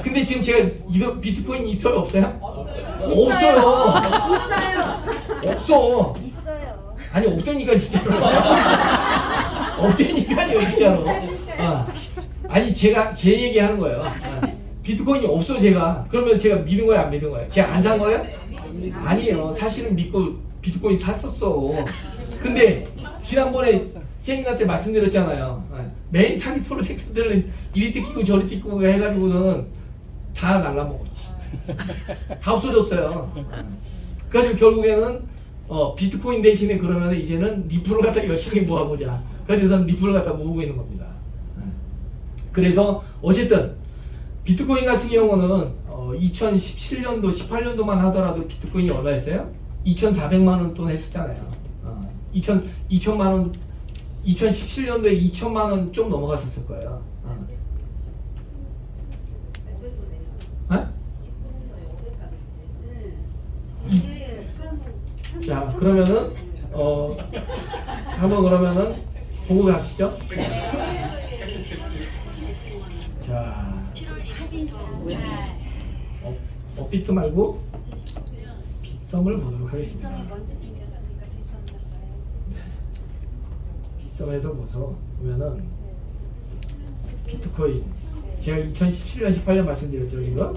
근데 지금 제가 이거 비트코인 있어요 없어요? 없어요. 있어요. 없어. 있어요. 아니 없다니까 진짜로. 없다니까요 진짜로. 아니 제가 제 얘기하는 거예요. 비트코인이 없어 제가. 그러면 제가 믿은 거예요 안 믿은 거예요? 제가 안 산 거예요? 아니에요. 사실은 믿고 비트코인 샀었어. 근데 지난번에 쌤한테 말씀드렸잖아요. 매일 사기 프로젝트들은 이리 뜯기고 저리 뜯기고 해가지고는 다 날라먹었지. 다 없어졌어요. 그래가지고 결국에는 비트코인 대신에 그러면 이제는 리플을 갖다 열심히 모아보자. 그래서 저는 리플을 갖다 모으고 있는 겁니다. 그래서 어쨌든 비트코인 같은 경우는 2017년도 18년도만 하더라도 비트코인이 얼마였어요? 2,400만 원 돈 했었잖아요. 2,000만 원 2017년도에 2,000만 원 좀 넘어갔었을 거예요. 자 그러면은 한번 그러면은 보고 가시죠. 자 업비트 말고 빗썸을 보도록 하겠습니다. 빗썸에서 보면은 비트코인 제가 2017년 18년 말씀드렸죠 지금.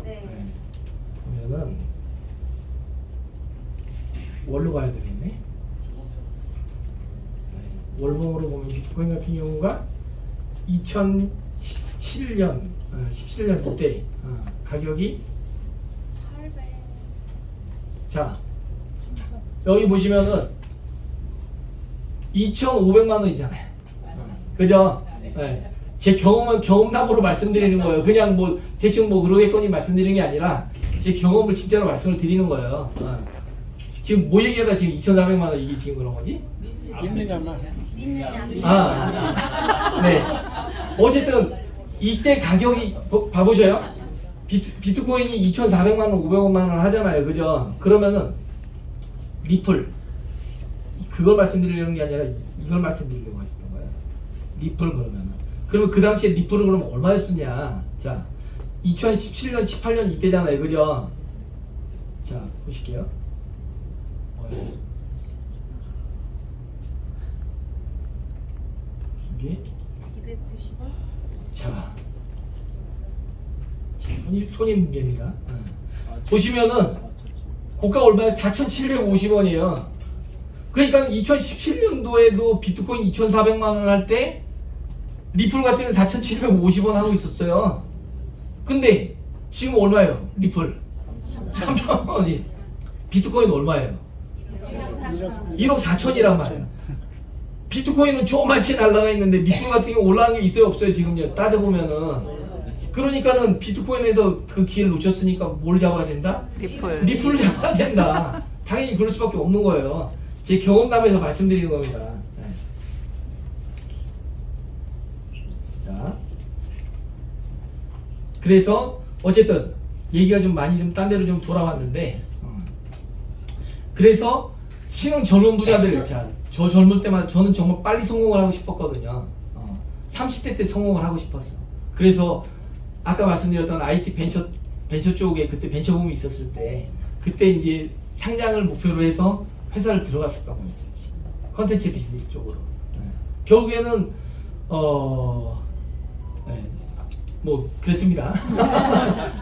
보면은 월로 가야 되겠네. 월봉으로 보면 비트코인 같은 경우가 2017년 17년 이때 가격이 자 여기 보시면은 2,500만 원이잖아요. 그죠? 네. 제 경험담으로 말씀드리는 거예요. 그냥 뭐 대충 뭐 그러겠거니 말씀드리는 게 아니라 제 경험을 진짜로 말씀을 드리는 거예요. 지금 뭐 얘기하다 지금 2,400만 원 이게 지금 그런 거지? 믿느냐만. 네. 어쨌든 이때 가격이 봐보셔요. 비트코인이 2,400만 원, 500만 원 하잖아요. 그죠? 그러면은 리플 그걸 말씀드리려는 게 아니라 이걸 말씀드리려고 했던 거예요. 리플 그러면은. 그러면 그 당시에 리플을 그러면 얼마였었냐? 자, 2017년, 18년 이때잖아요, 그죠? 자, 보실게요. 이게 290원? 자, 손이 문제입니다. 보시면은 고가 얼마에 4,750원이에요. 그러니까 2017년도에도 비트코인 2,400만 원 할 때 리플 같은 경우는 4,750원 하고 있었어요. 근데 지금 얼마예요? 리플 3,000원이. 비트코인 얼마예요? 1억 4천이란 말이에요. 비트코인은 조그맣게 날라가 있는데 리플 같은 경우 올라간 게 있어요 없어요? 지금요 따져보면은. 그러니까는 비트코인에서 그 기회를 놓쳤으니까 뭘 잡아야 된다? 리플을 잡아야 된다. 당연히 그럴 수밖에 없는 거예요. 제 경험담에서 말씀드리는 겁니다. 네. 자, 그래서 어쨌든 얘기가 좀 많이 좀 딴 데로 좀 돌아왔는데, 그래서 신흥 젊은 부자들, 자, 저 젊을 때만 저는 정말 빨리 성공을 하고 싶었거든요. 30대 때 성공을 하고 싶었어. 그래서 아까 말씀드렸던 IT 벤처 쪽에 그때 벤처붐이 있었을 때 그때 이제 상장을 목표로 해서 회사를 들어갔었다고 했어요. 컨텐츠 비즈니스 쪽으로. 결국에는 뭐 그랬습니다.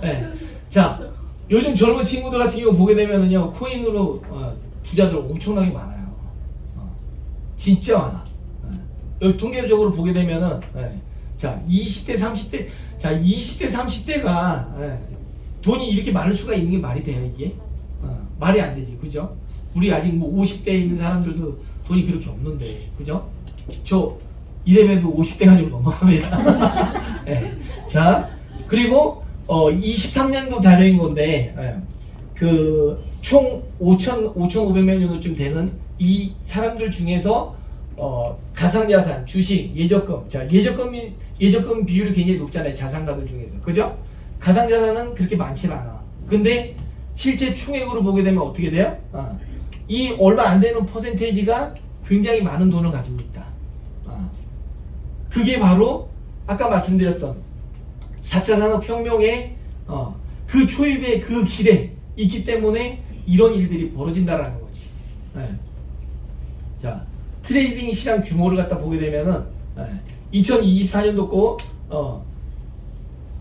네. 자, 요즘 젊은 친구들 같은 경우 보게 되면은요 코인으로 부자들 엄청나게 많아요. 진짜 많아. 여기 통계적으로 보게 되면은 자 20대 30대 자 20대 30대가 돈이 이렇게 많을 수가 있는 게 말이 돼요 이게? 말이 안 되지, 그죠? 우리 아직 뭐 50대에 있는 사람들도 돈이 그렇게 없는데, 그죠? 저 이래봬도 50대가 좀 넘어갑니다. 네. 자, 그리고 23년도 자료인 건데 그 총 5,500명 정도쯤 되는 이 사람들 중에서 가상자산, 주식, 예적금. 자, 예적금 비율이 굉장히 높잖아요. 자산가들 중에서. 그죠? 가상자산은 그렇게 많지 않아. 근데 실제 총액으로 보게 되면 어떻게 돼요? 이 얼마 안 되는 퍼센테이지가 굉장히 많은 돈을 가지고 있다. 그게 바로 아까 말씀드렸던 4차 산업혁명의 그 초입의 그 길에 있기 때문에 이런 일들이 벌어진다라는 거지. 자, 트레이딩 시장 규모를 갖다 보게 되면은 2024년도 거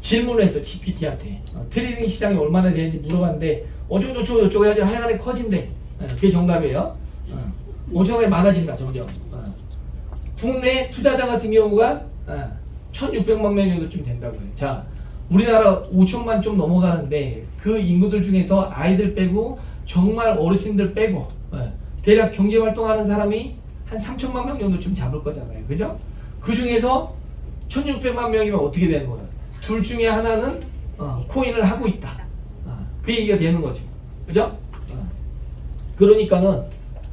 질문을 했어 GPT한테 트레이딩 시장이 얼마나 되는지 물어봤는데 어쩌고저쩌고 해가지고 하여간에 커진대. 그게 정답이에요. 엄청나게 많아진다 점점. 국내 투자자 같은 경우가 1,600만 명 정도쯤 된다고 해요. 자, 우리나라 5천만 좀 넘어가는데 그 인구들 중에서 아이들 빼고 정말 어르신들 빼고 대략 경제 활동하는 사람이 한 3천만 명 정도 좀 잡을 거잖아요. 그죠? 그 중에서 1,600만 명이면 어떻게 되는 거예요? 둘 중에 하나는 코인을 하고 있다. 그 얘기가 되는 거죠. 그죠? 그러니까는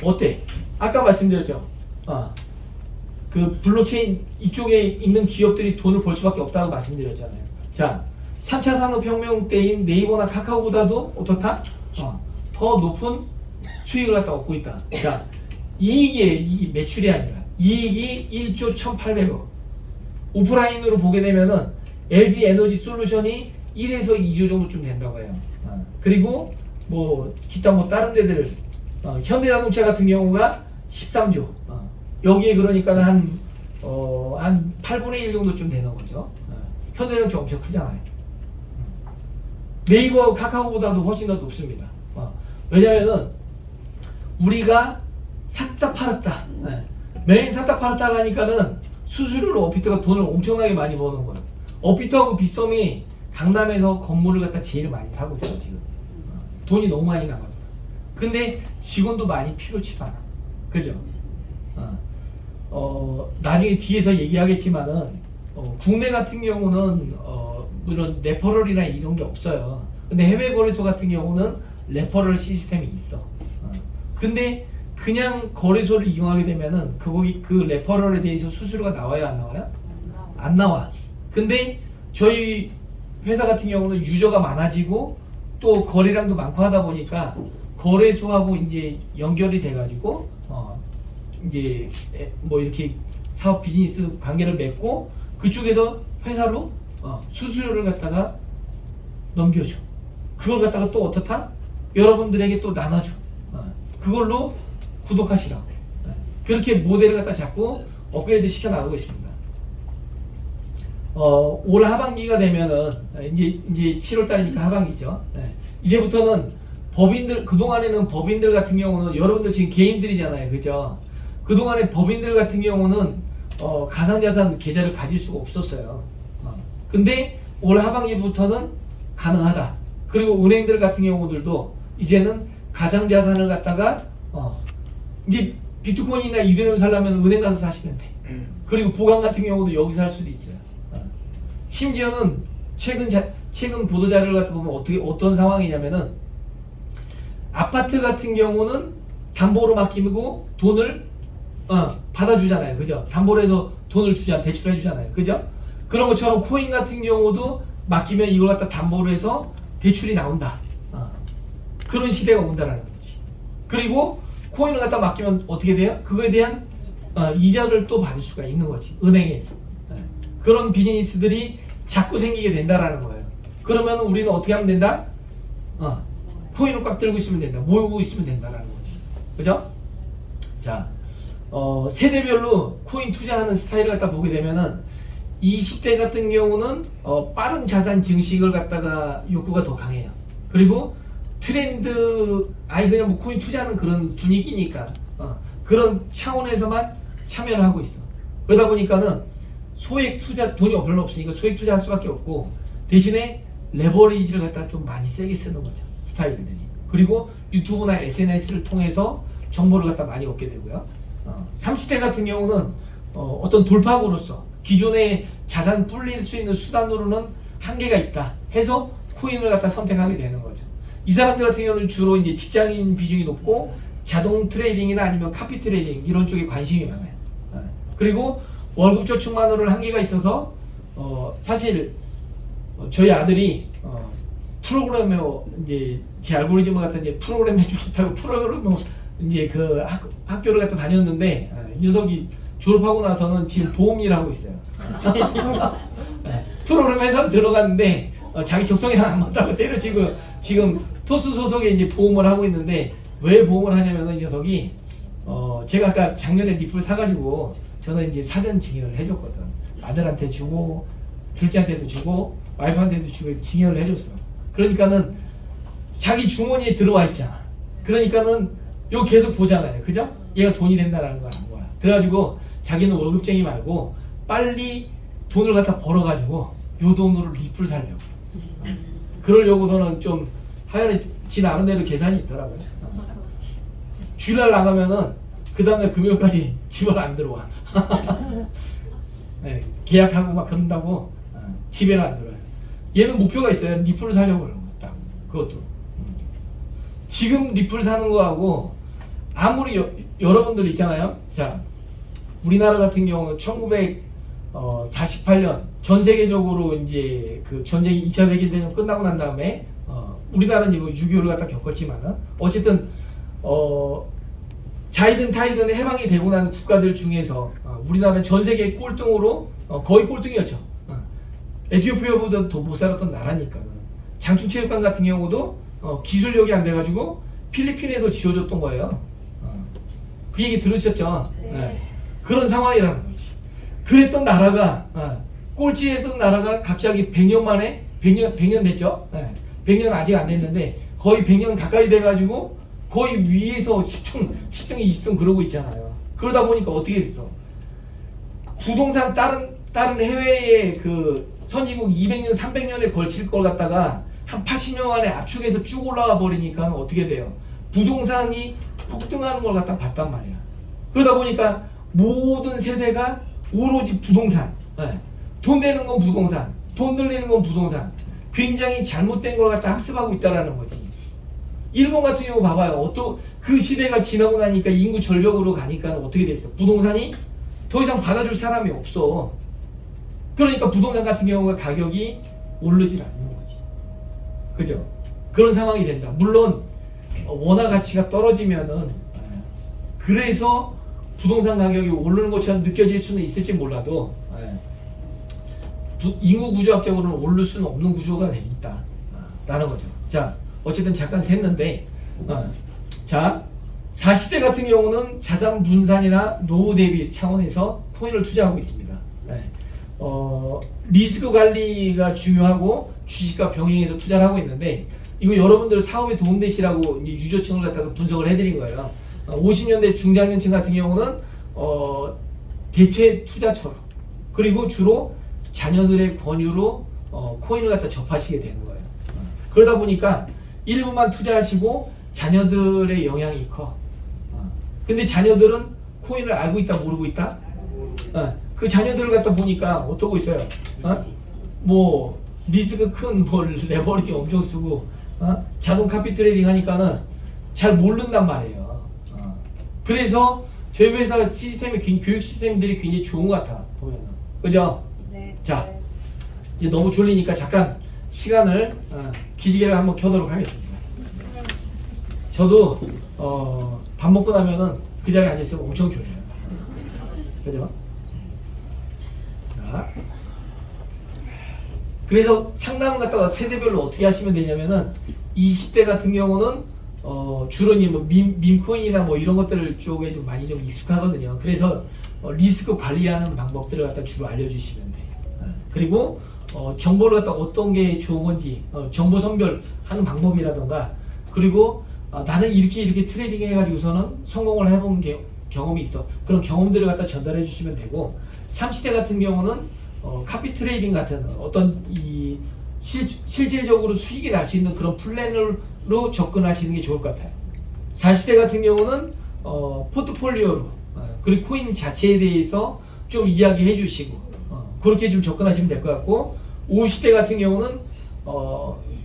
어때? 아까 말씀드렸죠. 그 블록체인 이쪽에 있는 기업들이 돈을 벌 수밖에 없다고 말씀드렸잖아요. 자, 3차 산업혁명 때인 네이버나 카카오보다도 어떻다? 더 높은 수익을 갖다 얻고 있다. 자, 이익이 매출이 아니라 이익이 1조 1,800억. 오프라인으로 보게 되면은 LG 에너지 솔루션이 1에서 2조 정도쯤 된다고 해요. 그리고 뭐 기타 뭐 다른 데들 현대자동차 같은 경우가 13조. 여기에 그러니까 한 8분의 1 정도쯤 되는 거죠. 현대자동차 엄청 크잖아요. 네이버, 카카오보다도 훨씬 더 높습니다. 왜냐면은 우리가 샀다 팔았다. 매일 샀다 팔았다 하니까는 수수료로 업비트가 돈을 엄청나게 많이 버는 거예요. 업비트하고 빗썸이 강남에서 건물을 갖다 제일 많이 사고 있어요 지금. 돈이 너무 많이 나가죠. 근데 직원도 많이 필요치도 않아. 그죠? 나중에 뒤에서 얘기하겠지만은 국내 같은 경우는 물론 레퍼럴이나 이런 게 없어요. 근데 해외 거래소 같은 경우는 레퍼럴 시스템이 있어. 근데 그냥 거래소를 이용하게 되면은 그 레퍼럴에 대해서 수수료가 나와요, 안 나와요? 안 나와. 근데 저희 회사 같은 경우는 유저가 많아지고 또 거래량도 많고 하다 보니까 거래소하고 이제 연결이 돼가지고 이제 뭐 이렇게 사업 비즈니스 관계를 맺고 그쪽에서 회사로 수수료를 갖다가 넘겨줘. 그걸 갖다가 또 어떻다? 여러분들에게 또 나눠줘. 그걸로 구독하시라고. 그렇게 모델을 갖다 잡고 업그레이드 시켜 나가고 있습니다. 올 하반기가 되면은 이제 7월 달이니까 하반기죠. 이제부터는 법인들, 그동안에는 법인들 같은 경우는 여러분들 지금 개인들이잖아요. 그죠? 그동안에 법인들 같은 경우는 가상자산 계좌를 가질 수가 없었어요. 근데 올 하반기부터는 가능하다. 그리고 은행들 같은 경우들도 이제는 가상자산을 갖다가 이제 비트코인이나 이더리움 살려면 은행 가서 사시면 돼. 그리고 보관 같은 경우도 여기서 할 수도 있어요. 심지어는 최근 보도 자료를 갖다 보면 어떤 상황이냐면은 아파트 같은 경우는 담보로 맡기고 돈을 받아주잖아요. 그죠? 담보로 해서 돈을 대출해 주잖아요. 그죠? 그런 것처럼 코인 같은 경우도 맡기면 이걸 갖다 담보로 해서 대출이 나온다. 그런 시대가 온다라는 거지. 그리고 코인을 갖다 맡기면 어떻게 돼요? 그거에 대한 이자를 또 받을 수가 있는 거지. 은행에서. 그런 비즈니스들이 자꾸 생기게 된다라는 거예요. 그러면 우리는 어떻게 하면 된다? 코인을 꽉 들고 있으면 된다. 모으고 있으면 된다라는 거지. 그죠? 자, 세대별로 코인 투자하는 스타일을 갖다 보게 되면은 20대 같은 경우는 빠른 자산 증식을 갖다가 욕구가 더 강해요. 그리고 트렌드, 그냥 뭐 코인 투자하는 그런 분위기니까 그런 차원에서만 참여를 하고 있어. 그러다 보니까는 소액 투자, 돈이 별로 없으니까 소액 투자할 수밖에 없고 대신에 레버리지를 갖다가 좀 많이 세게 쓰는 거죠. 스타일들이. 그리고 유튜브나 SNS를 통해서 정보를 갖다 많이 얻게 되고요. 30대 같은 경우는 어떤 돌파구로서 기존의 자산 불릴 수 있는 수단으로는 한계가 있다 해서 코인을 갖다 선택하게 되는 거죠. 이 사람들 같은 경우는 주로 이제 직장인 비중이 높고 자동 트레이딩이나 아니면 카피 트레이딩 이런 쪽에 관심이 많아요. 그리고 월급 저축만으로는 한계가 있어서 사실 저희 아들이 프로그래머 이제 제 알고리즘을 갖다 이제 프로그램 해주겠다고 프로그래머 이제 그 학교를 갖다 다녔는데 이 녀석이 졸업하고 나서는 지금 보험 일을 하고 있어요. 프로그램 회사 들어갔는데 자기 적성이랑 안 맞다고 때려치고 지금 토스 소속에 이제 보험을 하고 있는데 왜 보험을 하냐면은 이 녀석이 제가 아까 작년에 리플 사가지고 저는 이제 사전 증여를 해줬거든. 아들한테 주고 둘째한테도 주고 와이프한테도 주고 증여를 해줬어. 그러니까는 자기 주머니에 들어와 있잖아. 그러니까는 이거 계속 보잖아요. 그죠? 얘가 돈이 된다라는 걸 안 거야. 그래가지고 자기는 월급쟁이 말고 빨리 돈을 갖다 벌어가지고 요 돈으로 리플 살려고. 그러려고서는 좀 하여간 지 나름대로 계산이 있더라고요. 주일날 나가면은 그 다음날 금요일까지 집을 안 들어와. 네, 계약하고 막 그런다고 집에 안 들어요. 얘는 목표가 있어요. 리플을 사려고 그러는 거다. 그것도. 지금 리플 사는 거하고 아무리 여러분들 있잖아요. 자, 우리나라 같은 경우는 1948년 전 세계적으로 이제 그 전쟁이 2차 세계대전 끝나고 난 다음에 우리나라는 이거 6.25를 갖다 겪었지만은 어쨌든 자이든 타이든 해방이 되고 난 국가들 중에서 우리나라는 전 세계 꼴등으로 거의 꼴등이었죠. 에티오피아보다 더 못 살았던 나라니까. 장충체육관 같은 경우도 기술력이 안 돼가지고 필리핀에서 지어줬던 거예요. 그 얘기 들으셨죠? 네. 그런 상황이라는 거지. 그랬던 나라가 꼴찌했던 나라가 갑자기 100년 만에 100년 됐죠? 100년 아직 안 됐는데 거의 100년 가까이 돼가지고 거의 위에서 10등, 20등 그러고 있잖아요. 그러다 보니까 어떻게 됐어? 부동산 다른 해외의 그 선진국 200년, 300년에 걸칠 걸 갖다가 한 80년 만에 압축해서 쭉 올라가 버리니까 어떻게 돼요? 부동산이 폭등하는 걸 갖다 봤단 말이야. 그러다 보니까 모든 세대가 오로지 부동산. 돈 되는 건 부동산, 돈 늘리는 건 부동산. 굉장히 잘못된 걸 갖다 학습하고 있다라는 거지. 일본 같은 경우 봐봐요. 그 시대가 지나고 나니까 인구 절벽으로 가니까 어떻게 됐어? 부동산이 더 이상 받아줄 사람이 없어. 그러니까 부동산 같은 경우가 가격이 오르질 않는 거지. 그죠? 그런 상황이 된다. 물론 원화 가치가 떨어지면은 그래서 부동산 가격이 오르는 것처럼 느껴질 수는 있을지 몰라도 인구 구조학적으로는 오를 수는 없는 구조가 되겠다 라는 거죠. 자, 어쨌든 잠깐 샜는데 자, 40대 같은 경우는 자산 분산이나 노후 대비 차원에서 코인을 투자하고 있습니다. 리스크 관리가 중요하고 주식과 병행해서 투자를 하고 있는데 이거 여러분들 사업에 도움되시라고 이제 유저층을 갖다가 분석을 해드린 거예요. 50년대 중장년층 같은 경우는 대체 투자처럼 그리고 주로 자녀들의 권유로 코인을 갖다 접하시게 되는 거예요. 그러다 보니까 일부만 투자하시고 자녀들의 영향이 커. 근데 자녀들은 코인을 알고 있다 모르고 있다? 그 자녀들을 갖다 보니까 어떠고 있어요? 뭐 리스크 큰 뭘 레버리지 엄청 쓰고 자동 카피 트레이딩 하니까는 잘 모른단 말이에요. 그래서 저희 회사 시스템이 교육 시스템들이 굉장히 좋은 것 같아 보면은 그죠? 네. 자 이제 너무 졸리니까 잠깐 시간을 기지개를 한번 켜도록 하겠습니다. 저도 밥 먹고 나면은 그 자리에 앉아 있으면 엄청 졸려요. 그죠? 자, 그래서 상담을 갖다가 세대별로 어떻게 하시면 되냐면은 20대 같은 경우는 주로 이제 뭐 밈코인이나 뭐 이런 것들 쪽에 좀 많이 좀 익숙하거든요. 그래서 리스크 관리하는 방법들을 갖다 주로 알려주시면 돼요. 그리고 정보를 갖다 어떤 게 좋은 건지 정보 선별하는 방법이라던가 그리고 나는 이렇게 트레이딩 해가지고서는 성공을 해본 경험이 있어. 그런 경험들을 갖다 전달해 주시면 되고 30대 같은 경우는 카피 트레이딩 같은 어떤 이 실질적으로 수익이 날 수 있는 그런 플랜으로 접근하시는 게 좋을 것 같아요. 40대 같은 경우는 포트폴리오로 그리고 코인 자체에 대해서 좀 이야기해 주시고 그렇게 좀 접근하시면 될 것 같고 50대 같은 경우는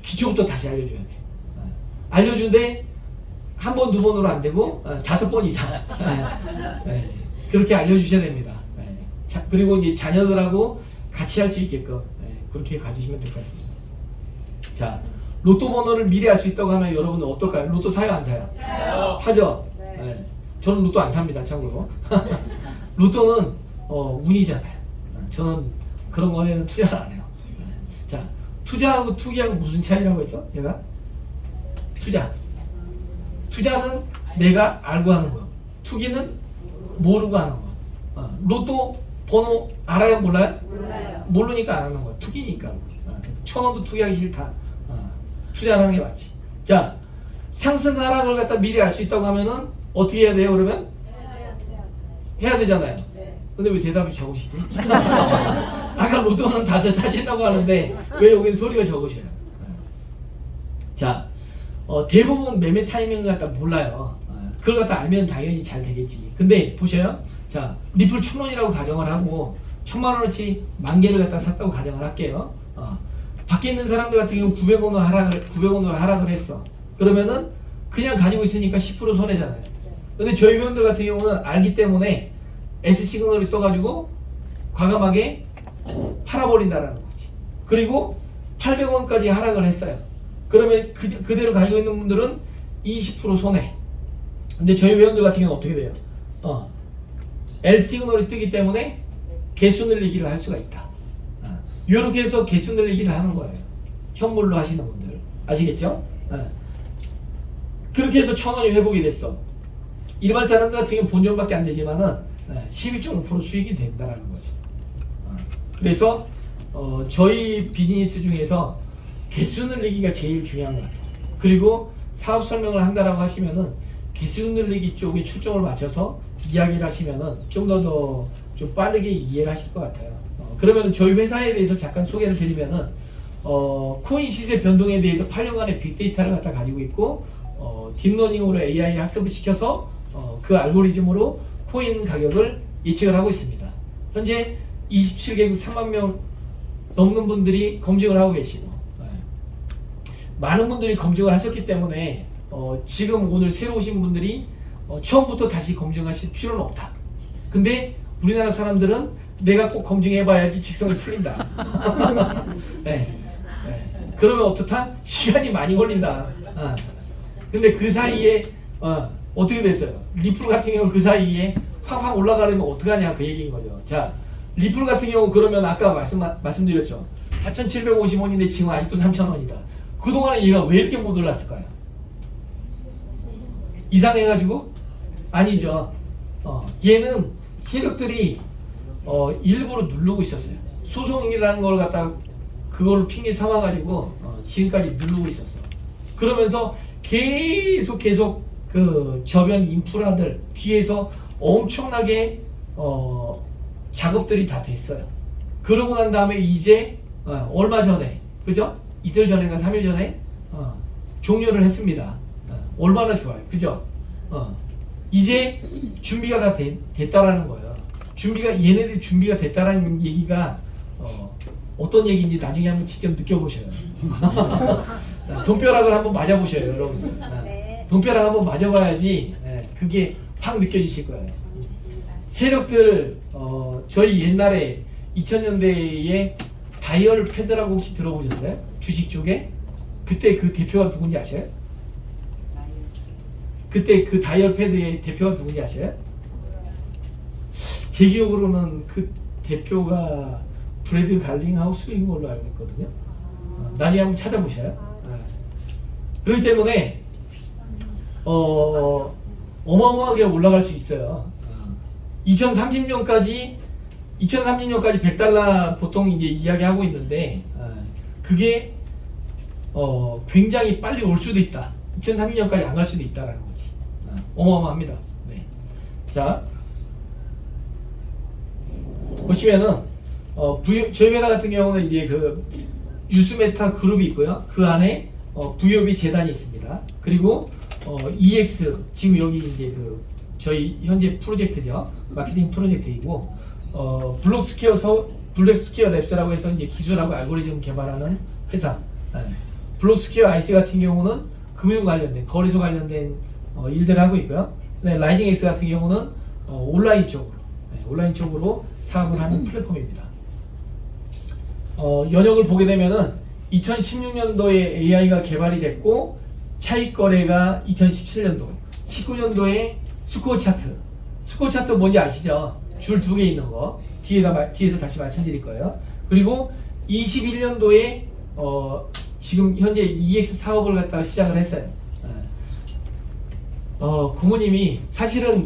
기초부터 다시 알려줘야 돼요. 알려준데 한 번, 두 번으로 안 되고 5번 이상 그렇게 알려주셔야 됩니다. 자, 그리고 이제 자녀들하고 같이 할 수 있게끔 그렇게 가주시면 될 것 같습니다. 자, 로또 번호를 미리 알 수 있다고 하면 여러분은 어떨까요? 로또 사요, 안 사요? 사요. 사죠? 네. 저는 로또 안 삽니다, 참고로. 로또는 운이잖아요. 저는 그런 거에는 투자를 안 해요. 자, 투자하고 투기하고 무슨 차이라고 했죠? 얘가? 투자는 내가 알고 하는 거. 투기는 모르고 하는 거. 로또 번호 알아요? 몰라요? 몰라요. 모르니까 안 하는 거야. 투기니까. 1,000원도 투기하기 싫다. 투자하는 게 맞지. 자, 상승 하락을 갖다 미리 알 수 있다고 하면은 어떻게 해야 돼요? 그러면 해야 되잖아요. 네. 근데 왜 대답이 적으시지? 아까 로또는 다들 사신다고 하는데 왜 여기는 소리가 적으셔요? 자, 대부분 매매 타이밍을 갖다 몰라요. 그걸 갖다 알면 당연히 잘 되겠지. 근데 보셔요. 자, 리플 1,000원이라고 가정을 하고 1,000만 원어치 10,000개를 갖다 샀다고 가정을 할게요. 밖에 있는 사람들 같은 경우 900원으로 하락을 했어. 그러면은 그냥 가지고 있으니까 10% 손해잖아요. 근데 저희 회원들 같은 경우는 알기 때문에 S 시그널이 떠가지고 과감하게 팔아버린다라는 거지. 그리고 800원까지 하락을 했어요. 그러면 그대로 가지고 있는 분들은 20% 손해. 근데 저희 회원들 같은 경우는 어떻게 돼요? L 시그널이 뜨기 때문에 개수 늘리기를 할 수가 있다. 이렇게 해서 개수 늘리기를 하는 거예요. 현물로 하시는 분들. 아시겠죠? 그렇게 해서 1,000원이 회복이 됐어. 일반 사람들 같은 경우는 본전밖에 안 되지만은 12.5% 수익이 된다라는 거지. 그래서 저희 비즈니스 중에서 개수 늘리기가 제일 중요한 것 같아요. 그리고 사업 설명을 한다라고 하시면은 개수 늘리기 쪽에 초점을 맞춰서 이야기를 하시면은 좀 더 좀 빠르게 이해를 하실 것 같아요. 그러면 저희 회사에 대해서 잠깐 소개를 드리면은 코인 시세 변동에 대해서 8년간의 빅데이터를 갖다 가지고 있고 딥러닝으로 AI 학습을 시켜서 그 알고리즘으로 코인 가격을 예측을 하고 있습니다. 현재 27개국 3만 명 넘는 분들이 검증을 하고 계시고 많은 분들이 검증을 하셨기 때문에 지금 오늘 새로 오신 분들이 처음부터 다시 검증하실 필요는 없다. 근데 우리나라 사람들은 내가 꼭 검증해봐야지 직성이 풀린다. 네. 그러면 어떻다? 시간이 많이 걸린다. 근데 그 사이에 어떻게 됐어요? 리플 같은 경우 그 사이에 팍팍 올라가려면 어떡하냐 그 얘기인 거죠. 자, 리플 같은 경우 그러면 아까 말씀드렸죠. 4,750원인데 지금 아직도 3,000원이다. 그동안에 얘가 왜 이렇게 못 올랐을까요? 이상해가지고? 아니죠. 얘는 세력들이 일부러 누르고 있었어요. 소송이라는 걸 갖다가 그걸 핑계 삼아가지고 지금까지 누르고 있었어. 그러면서 계속 그 저변 인프라들 뒤에서 엄청나게 작업들이 다 됐어요. 그러고 난 다음에 이제 얼마 전에, 그죠? 이틀 전인가 3일 전에 종료를 했습니다. 얼마나 좋아요, 그죠? 이제 준비가 다 됐다라는 거예요. 얘네들 준비가 됐다라는 얘기가 어떤 얘기인지 나중에 한번 직접 느껴보셔요. 돈벼락을 한번 맞아보셔요, 여러분. 네. 돈벼락 한번 맞아봐야지 그게 확 느껴지실 거예요. 세력들 저희 옛날에 2000년대에 다이얼 패드라고 혹시 들어보셨어요? 주식 쪽에? 그때 그 대표가 누군지 아셔요? 그때 그 다이얼 패드의 대표가 누군지 아셔요? 제 기억으로는 그 대표가 브래드 갈링하우스인 걸로 알고 있거든요. 나중에 한번 찾아보셔요. 그렇기 때문에 어마어마하게 올라갈 수 있어요. 2030년까지 100달러 보통 이제 이야기하고 있는데 그게 굉장히 빨리 올 수도 있다. 2030년까지 안 갈 수도 있다라는 거지. 어마어마합니다. 네. 자, 보시면은 저희 회사 같은 경우는 이제 그 유스메타 그룹이 있고요. 그 안에 VOB 재단이 있습니다. 그리고 EX 지금 여기 이제 그 저희 현재 프로젝트죠. 마케팅 프로젝트이고 블록스퀘어 랩스라고 해서 이제 기술하고 알고리즘 개발하는 회사. 블록스퀘어 IC 같은 경우는 금융 관련된 거래소 관련된 일들을 하고 있고요. 라이징 X 같은 경우는 온라인 쪽으로 사업을 하는 플랫폼입니다. 연역을 보게 되면은 2016년도에 AI가 개발이 됐고 차익 거래가 2017년도, 19년도에 스코어 차트 뭔지 아시죠? 줄 2개 있는 거 뒤에서 다시 말씀드릴 거예요. 그리고 21년도에 지금 현재 EX 사업을 갖다가 시작을 했어요. 고모님이 사실은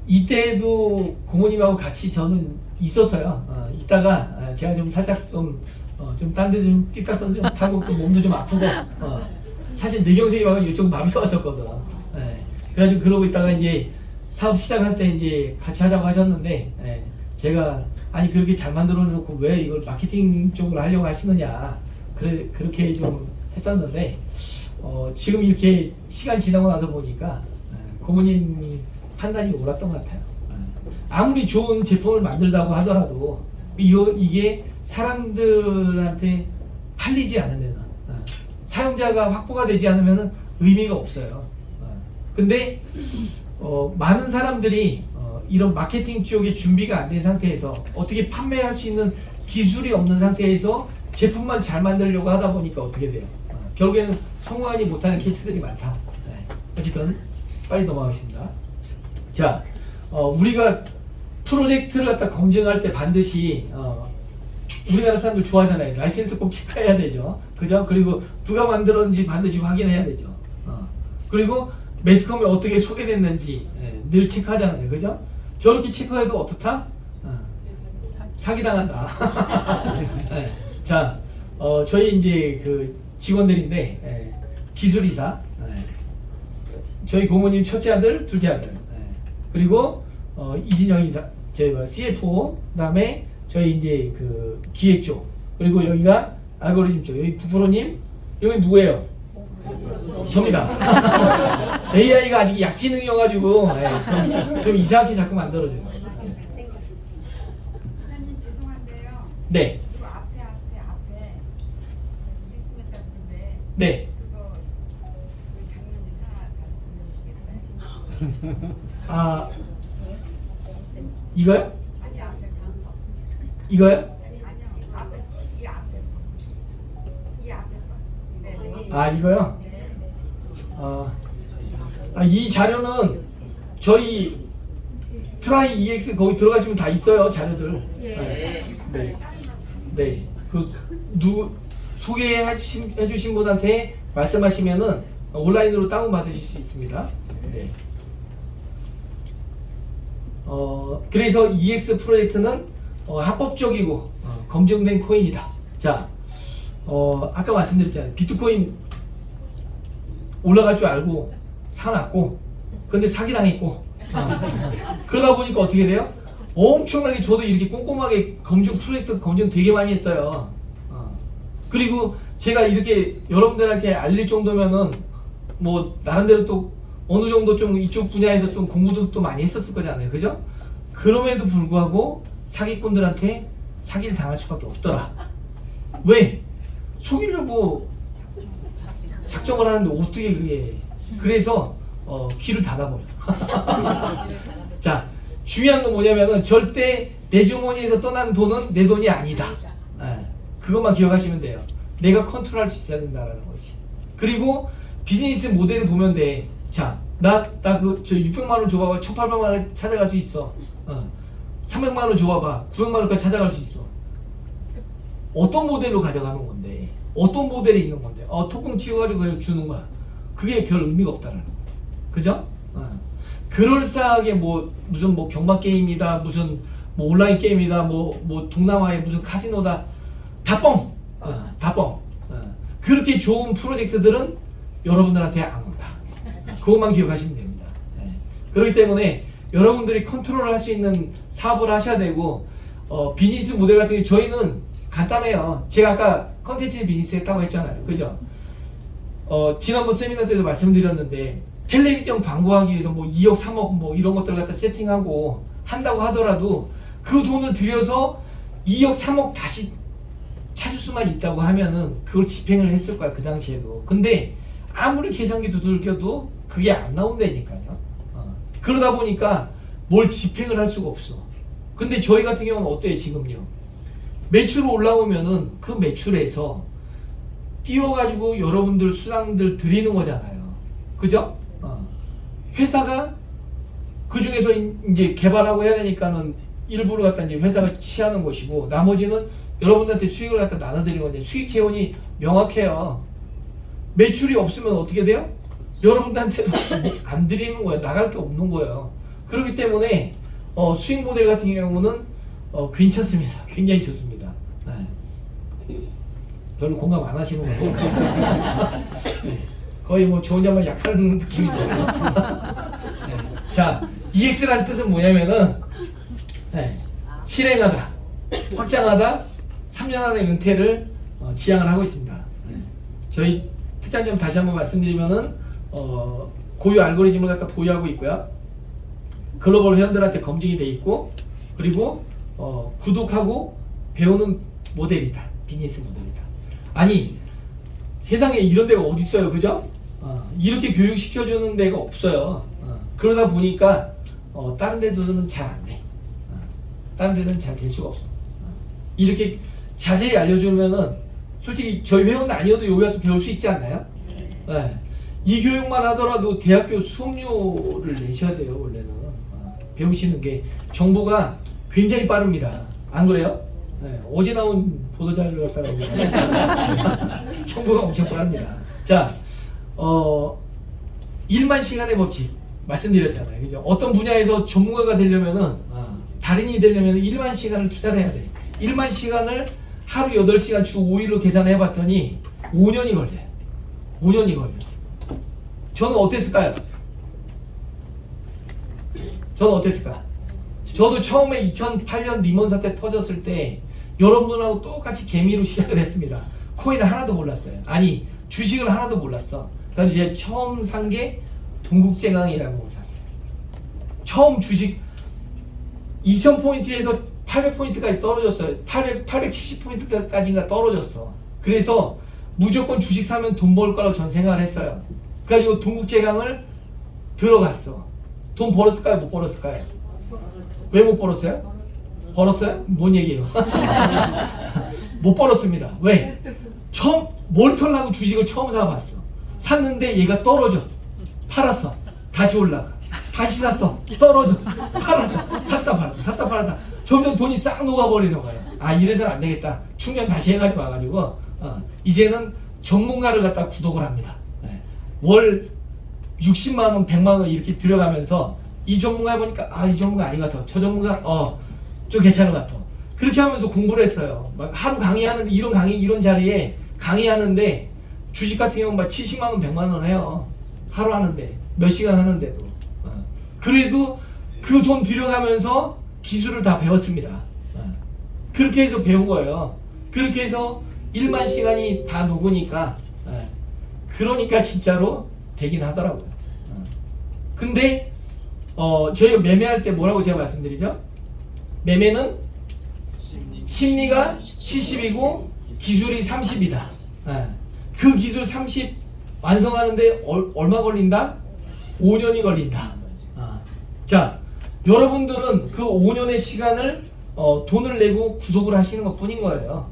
이때도 고모님하고 같이 저는 있었어요. 있다가 제가 좀 살짝 좀 딴 데 좀 삐까선 좀 타고 또 몸도 좀 아프고 사실 뇌경색이 와서 이쪽 마비 왔었거든. 그래가지고 그러고 있다가 이제 사업 시작할 때 이제 같이 하자고 하셨는데 제가 아니 그렇게 잘 만들어 놓고 왜 이걸 마케팅 쪽으로 하려고 하시느냐 그렇게 좀 했었는데 지금 이렇게 시간 지나고 나서 보니까 고모님 판단이 옳았던 것 같아요. 아무리 좋은 제품을 만들다고 하더라도 이게 사람들한테 팔리지 않으면 사용자가 확보가 되지 않으면 의미가 없어요. 근데 많은 사람들이 이런 마케팅 쪽에 준비가 안 된 상태에서 어떻게 판매할 수 있는 기술이 없는 상태에서 제품만 잘 만들려고 하다 보니까 어떻게 돼요? 결국에는 성공하지 못하는 케이스들이 많다. 어쨌든 빨리 넘어가겠습니다. 자, 우리가 프로젝트를 갖다 검증할 때 반드시 우리나라 사람들 좋아하잖아요. 라이센스 꼭 체크해야 되죠. 그죠? 그리고 누가 만들었는지 반드시 확인해야 되죠. 그리고 매스컴에 어떻게 소개됐는지 늘 체크하잖아요. 그죠? 저렇게 체크해도 어떻다? 사기당한다. 네. 자, 저희 이제 그 직원들인데 기술이사, 저희 고모님 첫째 아들, 둘째 아들, 그리고 이진영이 제 CFO, 그다음에 저희 이제 그 기획 쪽, 그리고 여기가 알고리즘 쪽, 여기 9%님, 여기 누구예요? 접니다. AI가 아직 약지능이어가지고 좀 이상하게 자꾸 만들어줘요. 잘생겼어. 사장님 죄송한데요. 네, 그거 앞에 뉴스메타 그런데 네. 그거 그 장면 하나 다시 보여주시겠어요? 아, 이거요? 아니 앞에 이거요? 아니요 앞에 이 앞에 거. 네. 아, 이거요? 네. 이 자료는 저희 트라이 EX 거기 들어가시면 다 있어요 자료들. 예. 네. 네. 해주신 분한테 말씀하시면은 온라인으로 다운 받으실 수 있습니다. 네. 그래서 EX 프로젝트는 합법적이고 검증된 코인이다. 자, 아까 말씀드렸잖아요. 비트코인 올라갈 줄 알고 사놨고, 근데 사기당했고, 그러다 보니까 어떻게 돼요? 엄청나게 저도 이렇게 꼼꼼하게 프로젝트 검증 되게 많이 했어요. 그리고 제가 이렇게 여러분들한테 알릴 정도면은 뭐 나름대로 또 어느 정도 좀 이쪽 분야에서 좀 공부도 또 많이 했었을 거잖아요. 그죠? 그럼에도 불구하고 사기꾼들한테 사기를 당할 수밖에 없더라. 왜? 속이려고 작정을 하는데 어떻게 그게. 그래서 귀를 닫아버려. 자, 중요한 건 뭐냐면은 절대 내 주머니에서 떠난 돈은 내 돈이 아니다. 그것만 기억하시면 돼요. 내가 컨트롤할 수 있어야 된다는 거지. 그리고 비즈니스 모델을 보면 돼. 자, 저 600만 원 줘봐봐. 1,800만 원 찾아갈 수 있어. 300만 원 줘봐봐. 900만 원까지 찾아갈 수 있어. 어떤 모델로 가져가는 건데? 어떤 모델이 있는 건데? 톡공 찍어가지고 그냥 주는 거야. 그게 별 의미가 없다라는 거야. 그죠? 그럴싸하게 무슨 경마 게임이다, 무슨 온라인 게임이다, 동남아의 무슨 카지노다, 다 뻥! 다 뻥! 그렇게 좋은 프로젝트들은 여러분들한테 안 온다. 그것만 기억하시면 됩니다. 그렇기 때문에 여러분들이 컨트롤을 할 수 있는 사업을 하셔야 되고, 비즈니스 모델 같은 경우 저희는 간단해요. 제가 아까 컨텐츠 비즈니스 했다고 했잖아요. 그죠? 지난번 세미나 때도 말씀드렸는데, 텔레비전 광고하기 위해서 2억, 3억 이런 것들을 갖다 세팅하고 한다고 하더라도 그 돈을 들여서 2억, 3억 다시 찾을 수만 있다고 하면은 그걸 집행을 했을 거야, 그 당시에도. 근데 아무리 계산기 두들겨도 그게 안 나온다니까요. 그러다 보니까 뭘 집행을 할 수가 없어. 근데 저희 같은 경우는 어때요, 지금요? 매출 올라오면은 그 매출에서 띄워가지고 여러분들 수당들 드리는 거잖아요. 그죠? 회사가 그 중에서 이제 개발하고 해야 되니까는 일부를 갖다 이제 회사가 취하는 것이고, 나머지는 여러분들한테 수익을 갖다 나눠드리는 건데, 수익 재원이 명확해요. 매출이 없으면 어떻게 돼요? 여러분들한테 안 드리는 거예요. 나갈 게 없는 거예요. 그렇기 때문에 수익 모델 같은 경우는 괜찮습니다. 굉장히 좋습니다. 별로 공감 안 하시는 거고. 네. 거의 저 혼자만 약하는 느낌이 들어요. 네. 자, EX라는 뜻은 뭐냐면은 실행하다, 확장하다, 3년 안에 은퇴를 지향을 하고 있습니다. 저희 특장점 다시 한번 말씀드리면은 고유 알고리즘을 갖다 보유하고 있고요. 글로벌 회원들한테 검증이 돼 있고, 그리고 구독하고 배우는 모델이다. 비즈니스 모델이다. 아니, 세상에 이런 데가 어디 있어요, 그죠? 이렇게 교육시켜주는 데가 없어요. 그러다 보니까 다른 데들은 잘 안 돼. 다른 데는 잘 될 수가 없어. 이렇게 자세히 알려주면은 솔직히 저희 회원 아니어도 여기 와서 배울 수 있지 않나요? 네. 이 교육만 하더라도 대학교 수업료를 내셔야 돼요, 원래는. 배우시는 게 정보가 굉장히 빠릅니다. 안 그래요? 네. 어제 나온 보도자료를 갖다가 정보가 엄청 빠릅니다. 자, 1만 시간의 법칙 말씀드렸잖아요. 그죠? 어떤 분야에서 전문가가 되려면은, 달인이 되려면 1만 시간을 투자를 해야 돼. 1만 시간을 하루 8시간 주 5일로 계산해 봤더니 5년이 걸려요. 5년이 걸려. 저는 어땠을까요? 저는 어땠을까? 저도 처음에 2008년 리먼 사태 터졌을 때 여러분들하고 똑같이 개미로 시작을 했습니다. 코인을 하나도 몰랐어요. 아니, 주식을 하나도 몰랐어. 그래서 제가 처음 산 게 동국제강이라는 걸 샀어요. 처음 주식 2000포인트에서 800포인트까지 떨어졌어요. 870포인트까지인가 떨어졌어. 그래서 무조건 주식 사면 돈 벌 거라고 전 생각을 했어요. 그래가지고 동국제강을 들어갔어. 돈 벌었을까요? 못 벌었을까요? 왜 못 벌었어요? 벌었어요? 뭔 얘기예요? 못 벌었습니다. 왜? 처음 뭘 털라고 주식을 처음 사봤어. 샀는데 얘가 떨어져. 팔았어. 다시 올라가. 다시 샀어. 떨어져. 팔았어. 샀다 팔았다. 샀다 팔았다. 점점 돈이 싹 녹아버리는 거예요. 아, 이래서는 안 되겠다. 충전 다시 해가지고 와가지고 이제는 전문가를 갖다 구독을 합니다. 월 60만 원, 100만 원 이렇게 들어가면서 이 전문가 해보니까 아, 이 전문가 아닌 것 같아. 저 전문가 좀 괜찮은 것 같아. 그렇게 하면서 공부를 했어요. 막 하루 강의하는데 이런 강의 이런 자리에 강의하는데 주식 같은 경우는 막 70만 원, 100만 원 해요. 하루 하는데 몇 시간 하는데도. 그래도 그 돈 들여가면서 기술을 다 배웠습니다. 그렇게 해서 배운 거예요. 그렇게 해서 1만 시간이 다 녹으니까 그러니까 진짜로 되긴 하더라고요. 근데 저희가 매매할 때 뭐라고 제가 말씀드리죠? 매매는 심리가 70이고 기술이 30이다. 그 기술 30 완성하는데 얼마 걸린다? 5년이 걸린다. 자, 여러분들은 그 5년의 시간을 돈을 내고 구독을 하시는 것 뿐인 거예요.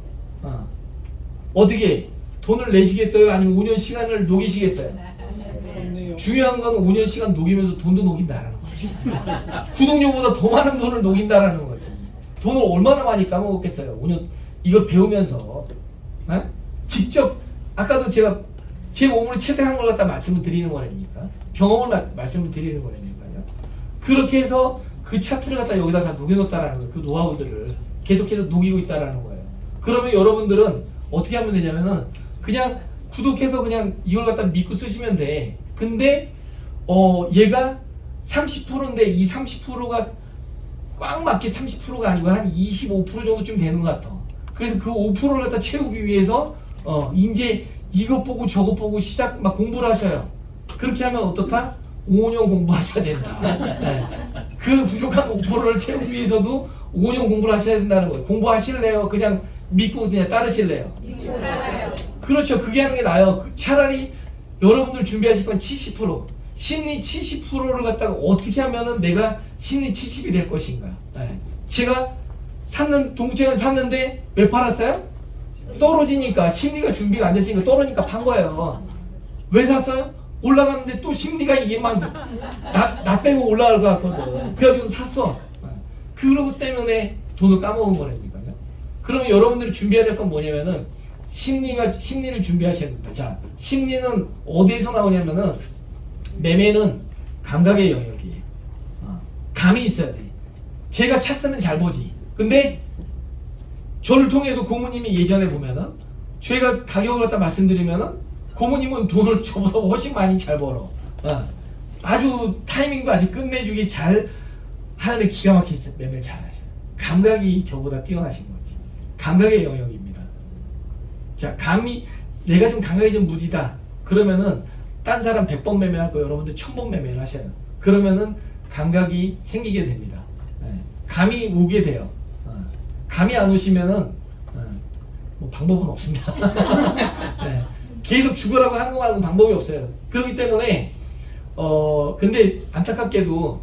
어떻게 돈을 내시겠어요? 아니면 5년 시간을 녹이시겠어요? 중요한 건 5년 시간 녹이면서 돈도 녹인다라는 거지. 구독료보다 더 많은 돈을 녹인다라는 거지. 돈을 얼마나 많이 까먹었겠어요. 5년 이걸 배우면서 직접 아까도 제가 제 몸으로 체득한 걸 갖다 말씀을 드리는 거라니까. 경험을 말씀을 드리는 거라니까요. 그렇게 해서 그 차트를 갖다 여기다 다 녹여놓았다라는 거예요. 그 노하우들을 계속해서 녹이고 있다라는 거예요. 그러면 여러분들은 어떻게 하면 되냐면은 그냥 구독해서 그냥 이걸 갖다 믿고 쓰시면 돼. 근데 얘가 30%인데 이 30%가 꽉 맞게 30%가 아니고 한 25% 정도쯤 되는 것 같아. 그래서 그 5%를 갖다 채우기 위해서 이제 이것 보고 저것 보고 시작 막 공부를 하셔요. 그렇게 하면 어떻다? 5년 공부하셔야 된다. 네. 그 부족한 5%를 채우기 위해서도 5년 공부를 하셔야 된다는 거예요. 공부하실래요? 그냥 믿고 그냥 따르실래요? 그렇죠. 그게 하는 게 나아요. 차라리 여러분들 준비하실 건 70%. 심리 70%를 갖다가 어떻게 하면은 내가 심리 70이 될 것인가. 네. 제가 동체는 샀는데 왜 팔았어요? 떨어지니까 심리가 준비가 안 됐으니까 떨어지니까 판 거예요. 왜 샀어요? 올라갔는데 또 심리가 이게 막 나 빼고 올라갈 것 같거든. 그래가지고 샀어. 그러고 때문에 돈을 까먹은 거라니까요. 그러면 여러분들이 준비해야 될 건 뭐냐면은 심리를 준비하셔야 됩니다. 자, 심리는 어디에서 나오냐면은 매매는 감각의 영역이에요. 감이 있어야 돼. 제가 차트는 잘 보지. 근데 저를 통해서 고모님이 예전에 보면은 제가 가격을 갖다 말씀드리면은 고모님은 돈을 저보다 훨씬 많이 잘 벌어. 아주 타이밍도 아주 끝내주기 잘 하는데 기가 막히게 매매를 잘 하셔요. 감각이 저보다 뛰어나신 거지. 감각의 영역입니다. 자, 내가 좀 감각이 좀 무디다. 그러면은 딴 사람 100번 매매할 거 여러분들 1000번 매매를 하셔요. 그러면은 감각이 생기게 됩니다. 감이 오게 돼요. 감이 안 오시면은 뭐 방법은 없습니다. 네. 계속 죽으라고 하는 거 말고 방법이 없어요. 그렇기 때문에 근데 안타깝게도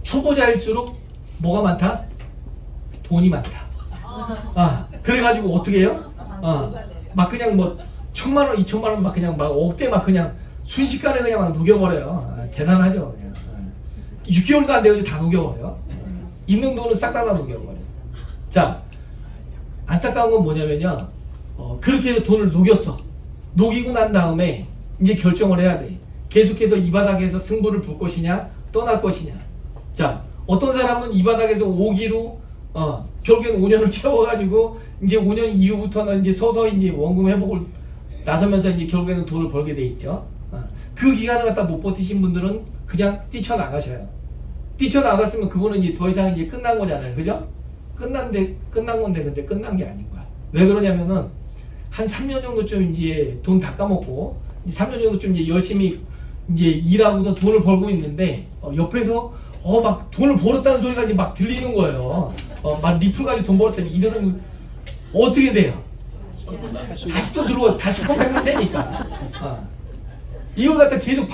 초보자일수록 뭐가 많다? 돈이 많다. 그래가지고 어떻게 해요? 막 그냥 뭐 1000만 원, 2000만 원 막 그냥 막 억대 막 그냥 순식간에 그냥 막 녹여버려요. 대단하죠. 그냥. 6개월도 안 되고 다 녹여버려요. 있는 돈은 싹 다 녹여버려요. 자, 안타까운 건 뭐냐면요. 그렇게 해서 돈을 녹였어. 녹이고 난 다음에 이제 결정을 해야 돼. 계속해서 이 바닥에서 승부를 볼 것이냐, 떠날 것이냐. 자, 어떤 사람은 이 바닥에서 오기로 결국엔 5년을 채워가지고 이제 5년 이후부터는 이제 서서히 이제 원금 회복을 나서면서 이제 결국에는 돈을 벌게 돼 있죠. 그 기간을 갖다 못 버티신 분들은 그냥 뛰쳐나가셔요. 뛰쳐나갔으면 그분은 이제 더 이상 이제 끝난 거잖아요. 그죠? 끝난 건데 근데 끝난 게 아닌 거야. 왜 그러냐면은 한 3년 정도쯤 이제 돈 다 까먹고 3년 정도쯤 이제 열심히 이제 일하고서 돈을 벌고 있는데 옆에서 막 돈을 벌었다는 소리가 이제 막 들리는 거예요. 막 리플 가지고 돈 벌었다니 이들은 어떻게 돼요? 다시 또 들어와 다시 컴백을 되니까. 이걸 갖다 계속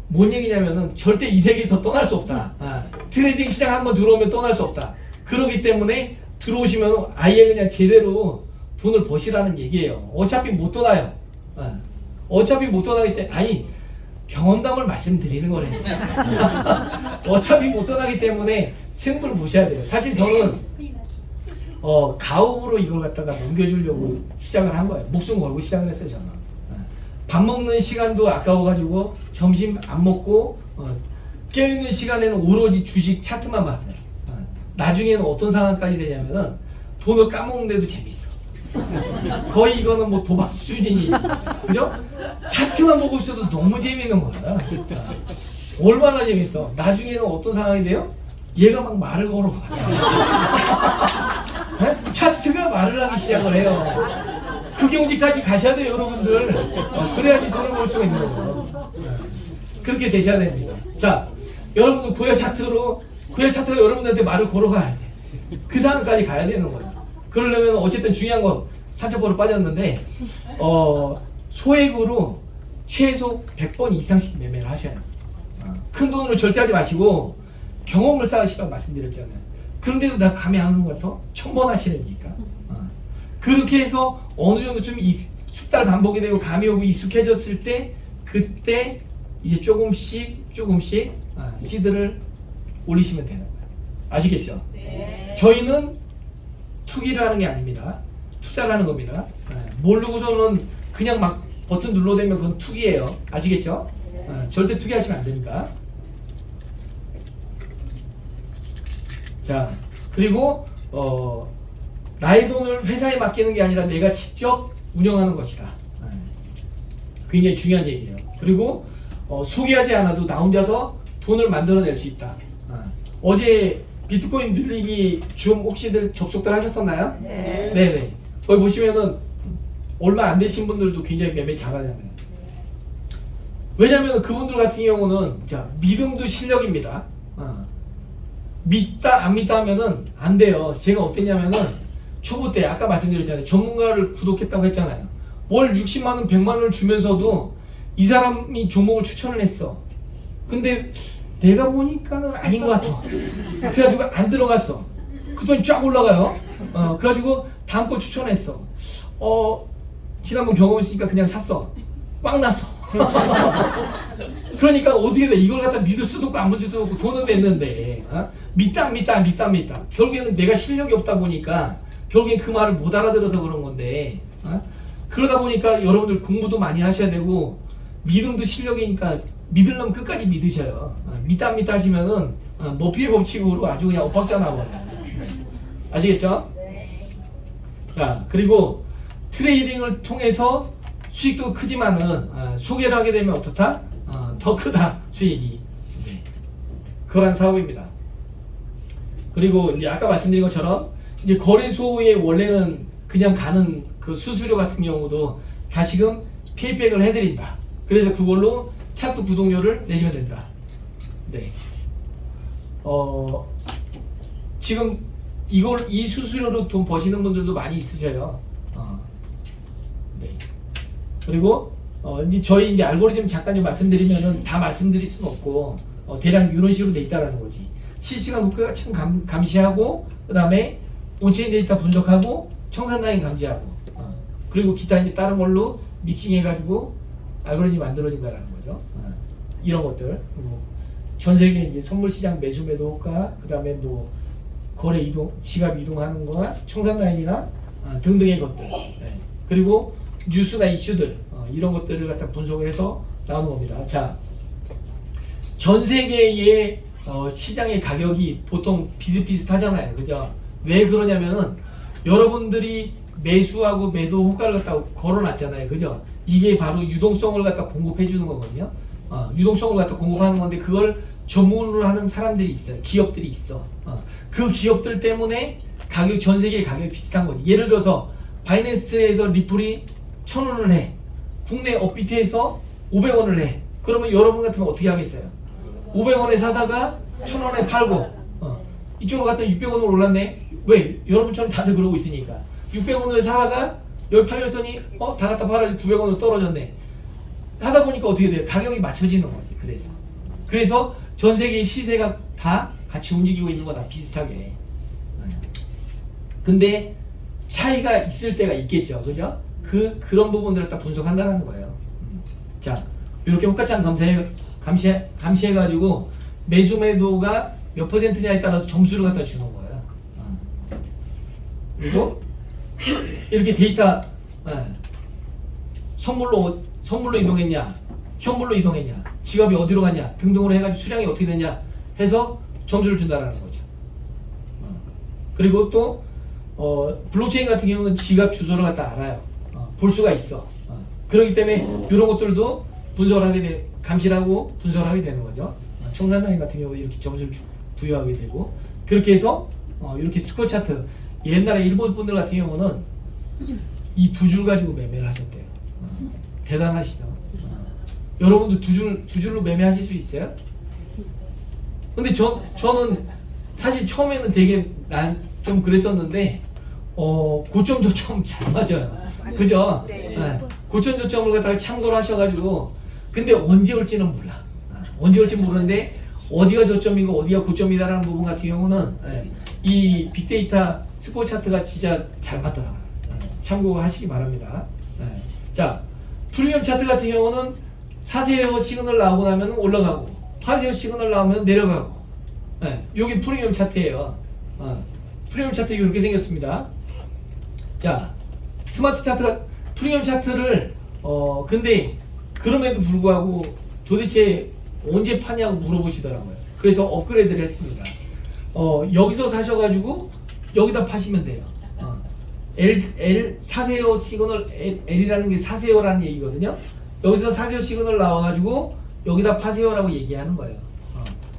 뭔 얘기냐면은 절대 이 세계에서 떠날 수 없다. 트레이딩 시장 한번 들어오면 떠날 수 없다. 그렇기 때문에 들어오시면 아예 그냥 제대로 돈을 버시라는 얘기예요. 어차피 못 떠나요. 어차피 못 떠나기 때문에 경험담을 말씀드리는 거래요. 어차피 못 떠나기 때문에 승부를 보셔야 돼요. 사실 저는 가업으로 이걸 갖다가 넘겨주려고 시작을 한 거예요. 목숨 걸고 시작을 했어요, 저는. 밥 먹는 시간도 아까워가지고 점심 안 먹고 깨어있는 시간에는 오로지 주식 차트만 봤어요. 나중에는 어떤 상황까지 되냐면은 돈을 까먹는데도 재밌어. 거의 이거는 뭐 도박 수준이니, 그죠? 차트만 보고 있어도 너무 재밌는 거야. 얼마나 재밌어. 나중에는 어떤 상황이 돼요? 얘가 막 말을 걸어봐. 차트가 말을 하기 시작을 해요. 그 경지까지 가셔야 돼요, 여러분들. 그래야지 돈을 벌 수가 있는 거죠. 그렇게 되셔야 됩니다. 자, 여러분들 고야 차트가 여러분들한테 말을 걸어가야 돼. 그 상황까지 가야 되는 거예요. 그러려면 어쨌든 중요한 건 삼천포로 빠졌는데 소액으로 최소 100번 이상씩 매매를 하셔야 돼요. 큰 돈으로 절대 하지 마시고 경험을 쌓으시라고 말씀드렸잖아요. 그런데도 나 감이 안 오는 것 같아? 1000번 하시려니까. 그렇게 해서 어느 정도 좀 숙달 반복이 되고 감이 오고 익숙해졌을 때 그때 이제 조금씩 시드를 올리시면 되는 거예요. 아시겠죠? 네. 저희는 투기를 하는 게 아닙니다. 투자를 하는 겁니다. 모르고서는 그냥 막 버튼 눌러대면 그건 투기예요. 아시겠죠? 절대 투기하시면 안 됩니다. 자, 그리고 나의 돈을 회사에 맡기는 게 아니라 내가 직접 운영하는 것이다. 굉장히 중요한 얘기예요. 그리고 소개하지 않아도 나 혼자서 돈을 만들어낼 수 있다. 어제 비트코인 늘리기 줌 혹시들 접속들 하셨었나요? 네. 네네. 거기 보시면은 얼마 안 되신 분들도 굉장히 매매 잘하잖아요. 왜냐면 그분들 같은 경우는 자 믿음도 실력입니다. 믿다 안 믿다 하면은 안 돼요. 제가 어땠냐면은 초보 때 아까 말씀드렸잖아요. 전문가를 구독했다고 했잖아요. 월 60만 원, 100만 원을 주면서도 이 사람이 종목을 추천을 했어. 근데 내가 보니까는 아닌 것 같아. 그래가지고 안 들어갔어. 그 돈이 쫙 올라가요. 그래가지고 다음 거 추천했어. 지난번 경험 있으니까 그냥 샀어. 꽝 났어. 그러니까 어떻게 돼? 이걸 갖다 믿을 수도 없고 안 믿을 수도 없고 돈은 냈는데 믿다. 결국에는 내가 실력이 없다 보니까 결국엔 그 말을 못 알아들어서 그런 건데 그러다 보니까 여러분들 공부도 많이 하셔야 되고 믿음도 실력이니까 믿으려면 끝까지 믿으셔요. 믿다 하시면은 머피의 법칙으로 아주 그냥 엇박자 나와요. 아시겠죠? 네. 자, 그리고 트레이딩을 통해서 수익도 크지만은 소개를 하게 되면 어떻다? 더 크다 수익이. 네. 그런 사업입니다. 그리고 이제 아까 말씀드린 것처럼 이제 거래소에 원래는 그냥 가는 그 수수료 같은 경우도 다시금 페이백을 해드린다. 그래서 그걸로 차트 구독료를 내시면 된다. 네. 지금 이 수수료로 돈 버시는 분들도 많이 있으셔요. 네. 그리고 이제 저희 이제 알고리즘 잠깐 좀 말씀드리면은 다 말씀드릴 수는 없고 대략 이런 식으로 돼 있다라는 거지. 실시간 목표가 참 감시하고 그다음에 온체인 데이터 분석하고 청산 라인 감지하고 그리고 기타 이제 다른 걸로 믹싱해가지고 알고리즘이 만들어진다라는 거죠. 이런 것들. 전 세계 이제 선물 시장 매수 매도 효과, 그다음에 뭐 거래 이동, 지갑 이동하는 거나 청산 라인이나 등등의 것들. 네. 그리고 뉴스나 이슈들 이런 것들을 갖다 분석을 해서 나오는 겁니다. 자, 전 세계의 시장의 가격이 보통 비슷비슷하잖아요. 그죠? 왜 그러냐면은 여러분들이 매수하고 매도 호가를 갖다 걸어놨잖아요. 그죠? 이게 바로 유동성을 갖다 공급해 주는 거거든요. 유동성을 갖다 공급하는 건데 그걸 전문으로 하는 사람들이 있어요. 기업들이 있어. 그 기업들 때문에 가격, 전 세계 가격이 비슷한 거지. 예를 들어서 바이낸스에서 리플이 1,000원을 해. 국내 업비트에서 500원을 해. 그러면 여러분 같으면 어떻게 하겠어요? 500원에 사다가 1,000원에 팔고 이쪽으로 갔더니 600원으로 올랐네. 왜? 여러분처럼 다들 그러고 있으니까 600원을 사다가 여기 팔렸더니 다 갖다 팔아 900원으로 떨어졌네. 하다 보니까 어떻게 돼요? 가격이 맞춰지는 거지. 그래서 전 세계의 시세가 다 같이 움직이고 있는 거다. 비슷하게. 근데 차이가 있을 때가 있겠죠. 그죠? 그런 부분들을 딱 분석한다는 거예요. 자, 이렇게 호가창 감시해가지고 매수 매도가 몇 퍼센트냐에 따라서 점수를 갖다 주는 거예요. 그리고 이렇게 데이터 선물로 이동했냐, 현물로 이동했냐, 지갑이 어디로 갔냐 등등으로 해가지고 수량이 어떻게 됐냐 해서 점수를 준다라는 거죠. 그리고 또 블록체인 같은 경우는 지갑 주소를 갖다 알아요. 볼 수가 있어. 그렇기 때문에 이런 것들도 분석을 하게 돼, 감시를 하고 분석을 하게 되는 거죠. 청산라인 같은 경우 이렇게 점수를 부여하게 되고 그렇게 해서 이렇게 스코어 차트 옛날에 일본 분들 같은 경우는 이 두 줄 가지고 매매를 하셨대요. 대단하시죠. 여러분도 두 줄로 매매하실 수 있어요? 근데 저는 사실 처음에는 되게 난 좀 그랬었는데 고점 저점 잘 맞아요. 그죠? 네. 고점 저점을 갖다가 참고를 하셔가지고 근데 언제 올지는 몰라. 언제 올지 모르는데 어디가 저점이고 어디가 고점이다라는 부분 같은 경우는 이 빅데이터 스코어 차트가 진짜 잘 맞더라고요. 참고하시기 바랍니다. 자, 프리미엄 차트 같은 경우는 사세요 시그널 나오고 나면 올라가고 파세요 시그널 나오면 내려가고 여기 프리미엄 차트예요. 프리미엄 차트 이렇게 생겼습니다. 자, 스마트 차트가 프리미엄 차트를 근데 그럼에도 불구하고 도대체 언제 파냐고 물어보시더라고요. 그래서 업그레이드를 했습니다. 여기서 사셔가지고 여기다 파시면 돼요. L 사세요 시그널 L이라는 게 사세요라는 얘기거든요. 여기서 사세요 시그널 나와가지고 여기다 파세요라고 얘기하는 거예요.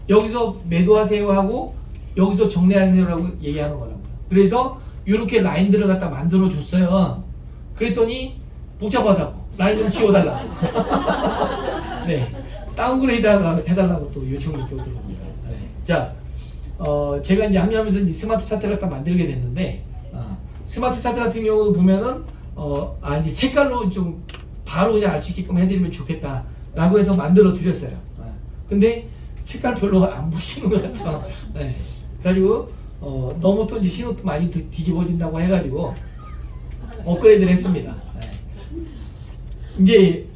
여기서 매도하세요 하고 여기서 정리하세요라고 얘기하는 거라고요. 그래서 이렇게 라인들을 갖다 만들어 줬어요. 그랬더니 복잡하다고 라인 좀 지워달라. 네, 다운그레이드 해달라고 또 요청이 또 들어옵니다. 네. 자, 제가 이제 합류하면서 이 스마트 차트를 갖다 만들게 됐는데 스마트 차트 같은 경우도 보면은 이제 색깔로 좀 바로 그냥 알 수 있게끔 해드리면 좋겠다라고 해서 만들어 드렸어요. 근데 색깔 별로 안 보시는 것 같아서 그래가지고 너무 또 이제 신호도 많이 뒤집어진다고 해가지고 업그레이드를 했습니다. 이제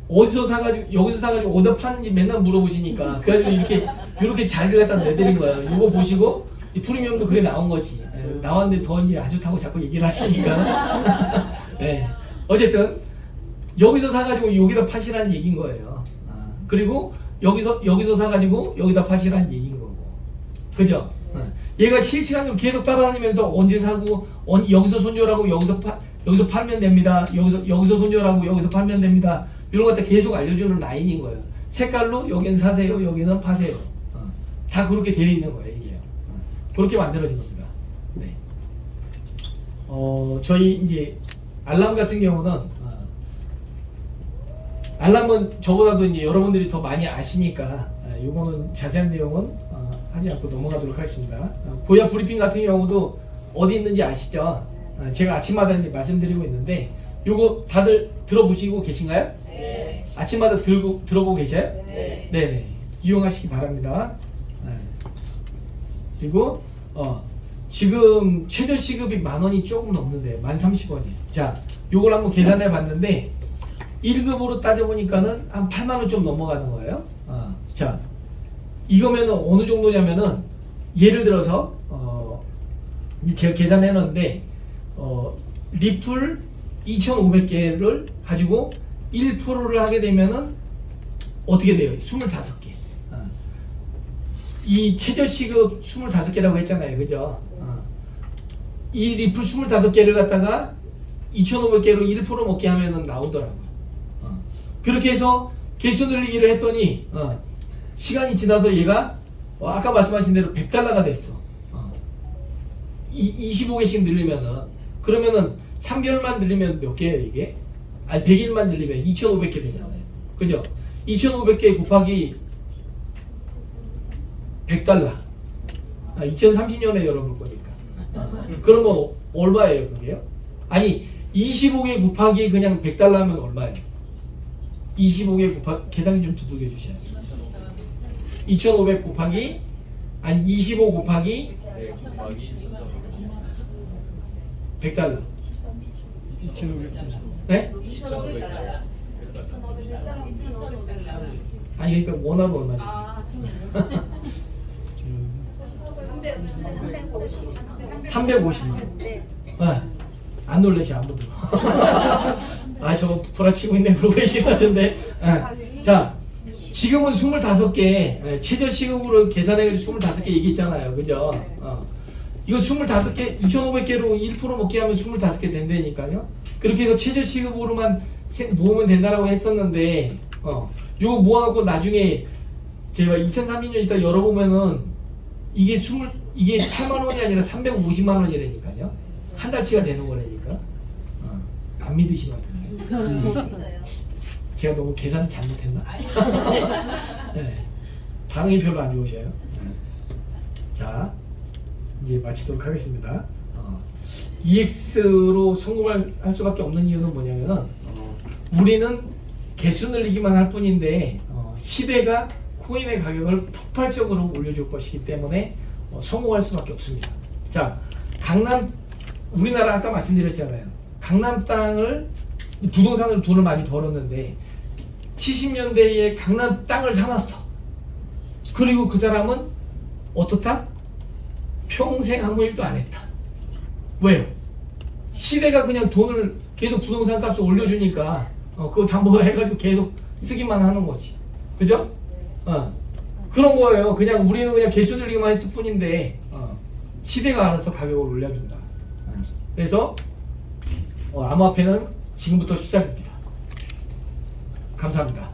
어디서 사가지고 여기서 사가지고 어디다 파는지 맨날 물어보시니까 그래가지고 이렇게 자리를 갖다 내드린 거예요. 이거 보시고 이 프리미엄도 그게 나온 거지. 나왔는데 더 이제 안 좋다고 자꾸 얘기를 하시니까. 어쨌든 여기서 사가지고 여기다 파시라는 얘기인 거예요. 그리고 여기서 사가지고 여기다 파시라는 얘기인 거고. 그죠? 얘가 실시간으로 계속 따라다니면서 언제 사고 여기서 손절하고 여기서 팔면 됩니다. 여기서 손절하고 여기서 팔면 됩니다. 이런 것 갖다 계속 알려주는 라인인 거예요. 색깔로 여기는 사세요, 여기는 파세요. 다 그렇게 되어 있는 거예요, 이게. 그렇게 만들어진 겁니다. 네. 저희 이제 알람 같은 경우는 알람은 저보다도 이제 여러분들이 더 많이 아시니까 요거는 자세한 내용은 하지 않고 넘어가도록 하겠습니다. 고야 브리핑 같은 경우도 어디 있는지 아시죠? 제가 아침마다 이제 말씀드리고 있는데 요거 다들 들어보시고 계신가요? 네. 아침마다 들어보고 계셔요? 네. 네네. 이용하시기 바랍니다. 그리고 지금 최저 시급이 10,000원이 조금 넘는데 1030원이에요. 자, 요걸 한번 계산해 봤는데 1급으로 따져보니까는 한 8만원 좀 넘어가는 거예요. 자, 이거면은 어느 정도냐면은 예를 들어서 제가 계산해 놨는데 리플 2,500개를 가지고 1%를 하게 되면은 어떻게 돼요? 25개. 이 최저 시급 25개라고 했잖아요. 그죠? 이 리플 25개를 갖다가 2,500개로 1% 먹게 하면은 나오더라고요. 그렇게 해서 개수 늘리기를 했더니 시간이 지나서 얘가 아까 말씀하신 대로 $100가 됐어. 25개씩 늘리면은 그러면은 3개월만 늘리면 몇 개예요 이게? 아니 100일만 늘리면 2,500개 되잖아요. 그죠? 2,500개 곱하기 $100. 2030년에 열어볼 거니까. 그러면 얼마예요 그게요? 아니 25개 곱하기 그냥 $100면 얼마예요? 25개 곱하기 계산기 좀 두들겨 주셔야 돼요. 2,500 곱하기 아니 25 곱하기 $100. 네? 2,500달러요. 아니 그러니까 원화로 얼마냐? 아, 처음에. 350만. 네. 안 놀라시 아무도. 아 저거 부라치고 있네 그러고 계시는데. 자 지금은 25개 최저 시급으로 계산해가지고 25개 얘기했잖아요, 그죠? 이거 25개 2,500개로 1% 먹게 하면 25개 된다니까요. 그렇게 해서 최저 시급으로만 모으면 된다라고 했었는데 요거 모아갖고 나중에 제가 2030년 이따 열어보면은 이게 8만 원이 아니라 350만 원이라니까요. 한 달치가 되는 거라니까. 안 믿으시면 제가 너무 계산 잘못했나? 네. 반응이 별로 안 좋으셔요. 자, 이제 마치도록 하겠습니다. EX로 성공할 수밖에 없는 이유는 뭐냐면은 우리는 개수 늘리기만 할 뿐인데 시대가 코인의 가격을 폭발적으로 올려줄 것이기 때문에 성공할 수밖에 없습니다. 자, 우리나라 아까 말씀드렸잖아요. 강남 땅을 부동산으로 돈을 많이 벌었는데 70년대에 강남 땅을 사놨어. 그리고 그 사람은 어떻다? 평생 아무 일도 안 했다. 왜요? 시대가 그냥 돈을 계속 부동산 값을 올려주니까 그거 담보해가지고 계속 쓰기만 하는 거지. 그죠? 그런 거예요. 그냥 우리는 그냥 개수 늘리기만 했을 뿐인데 시대가 알아서 가격을 올려준다. 그래서 암호화폐는 지금부터 시작입니다. 감사합니다.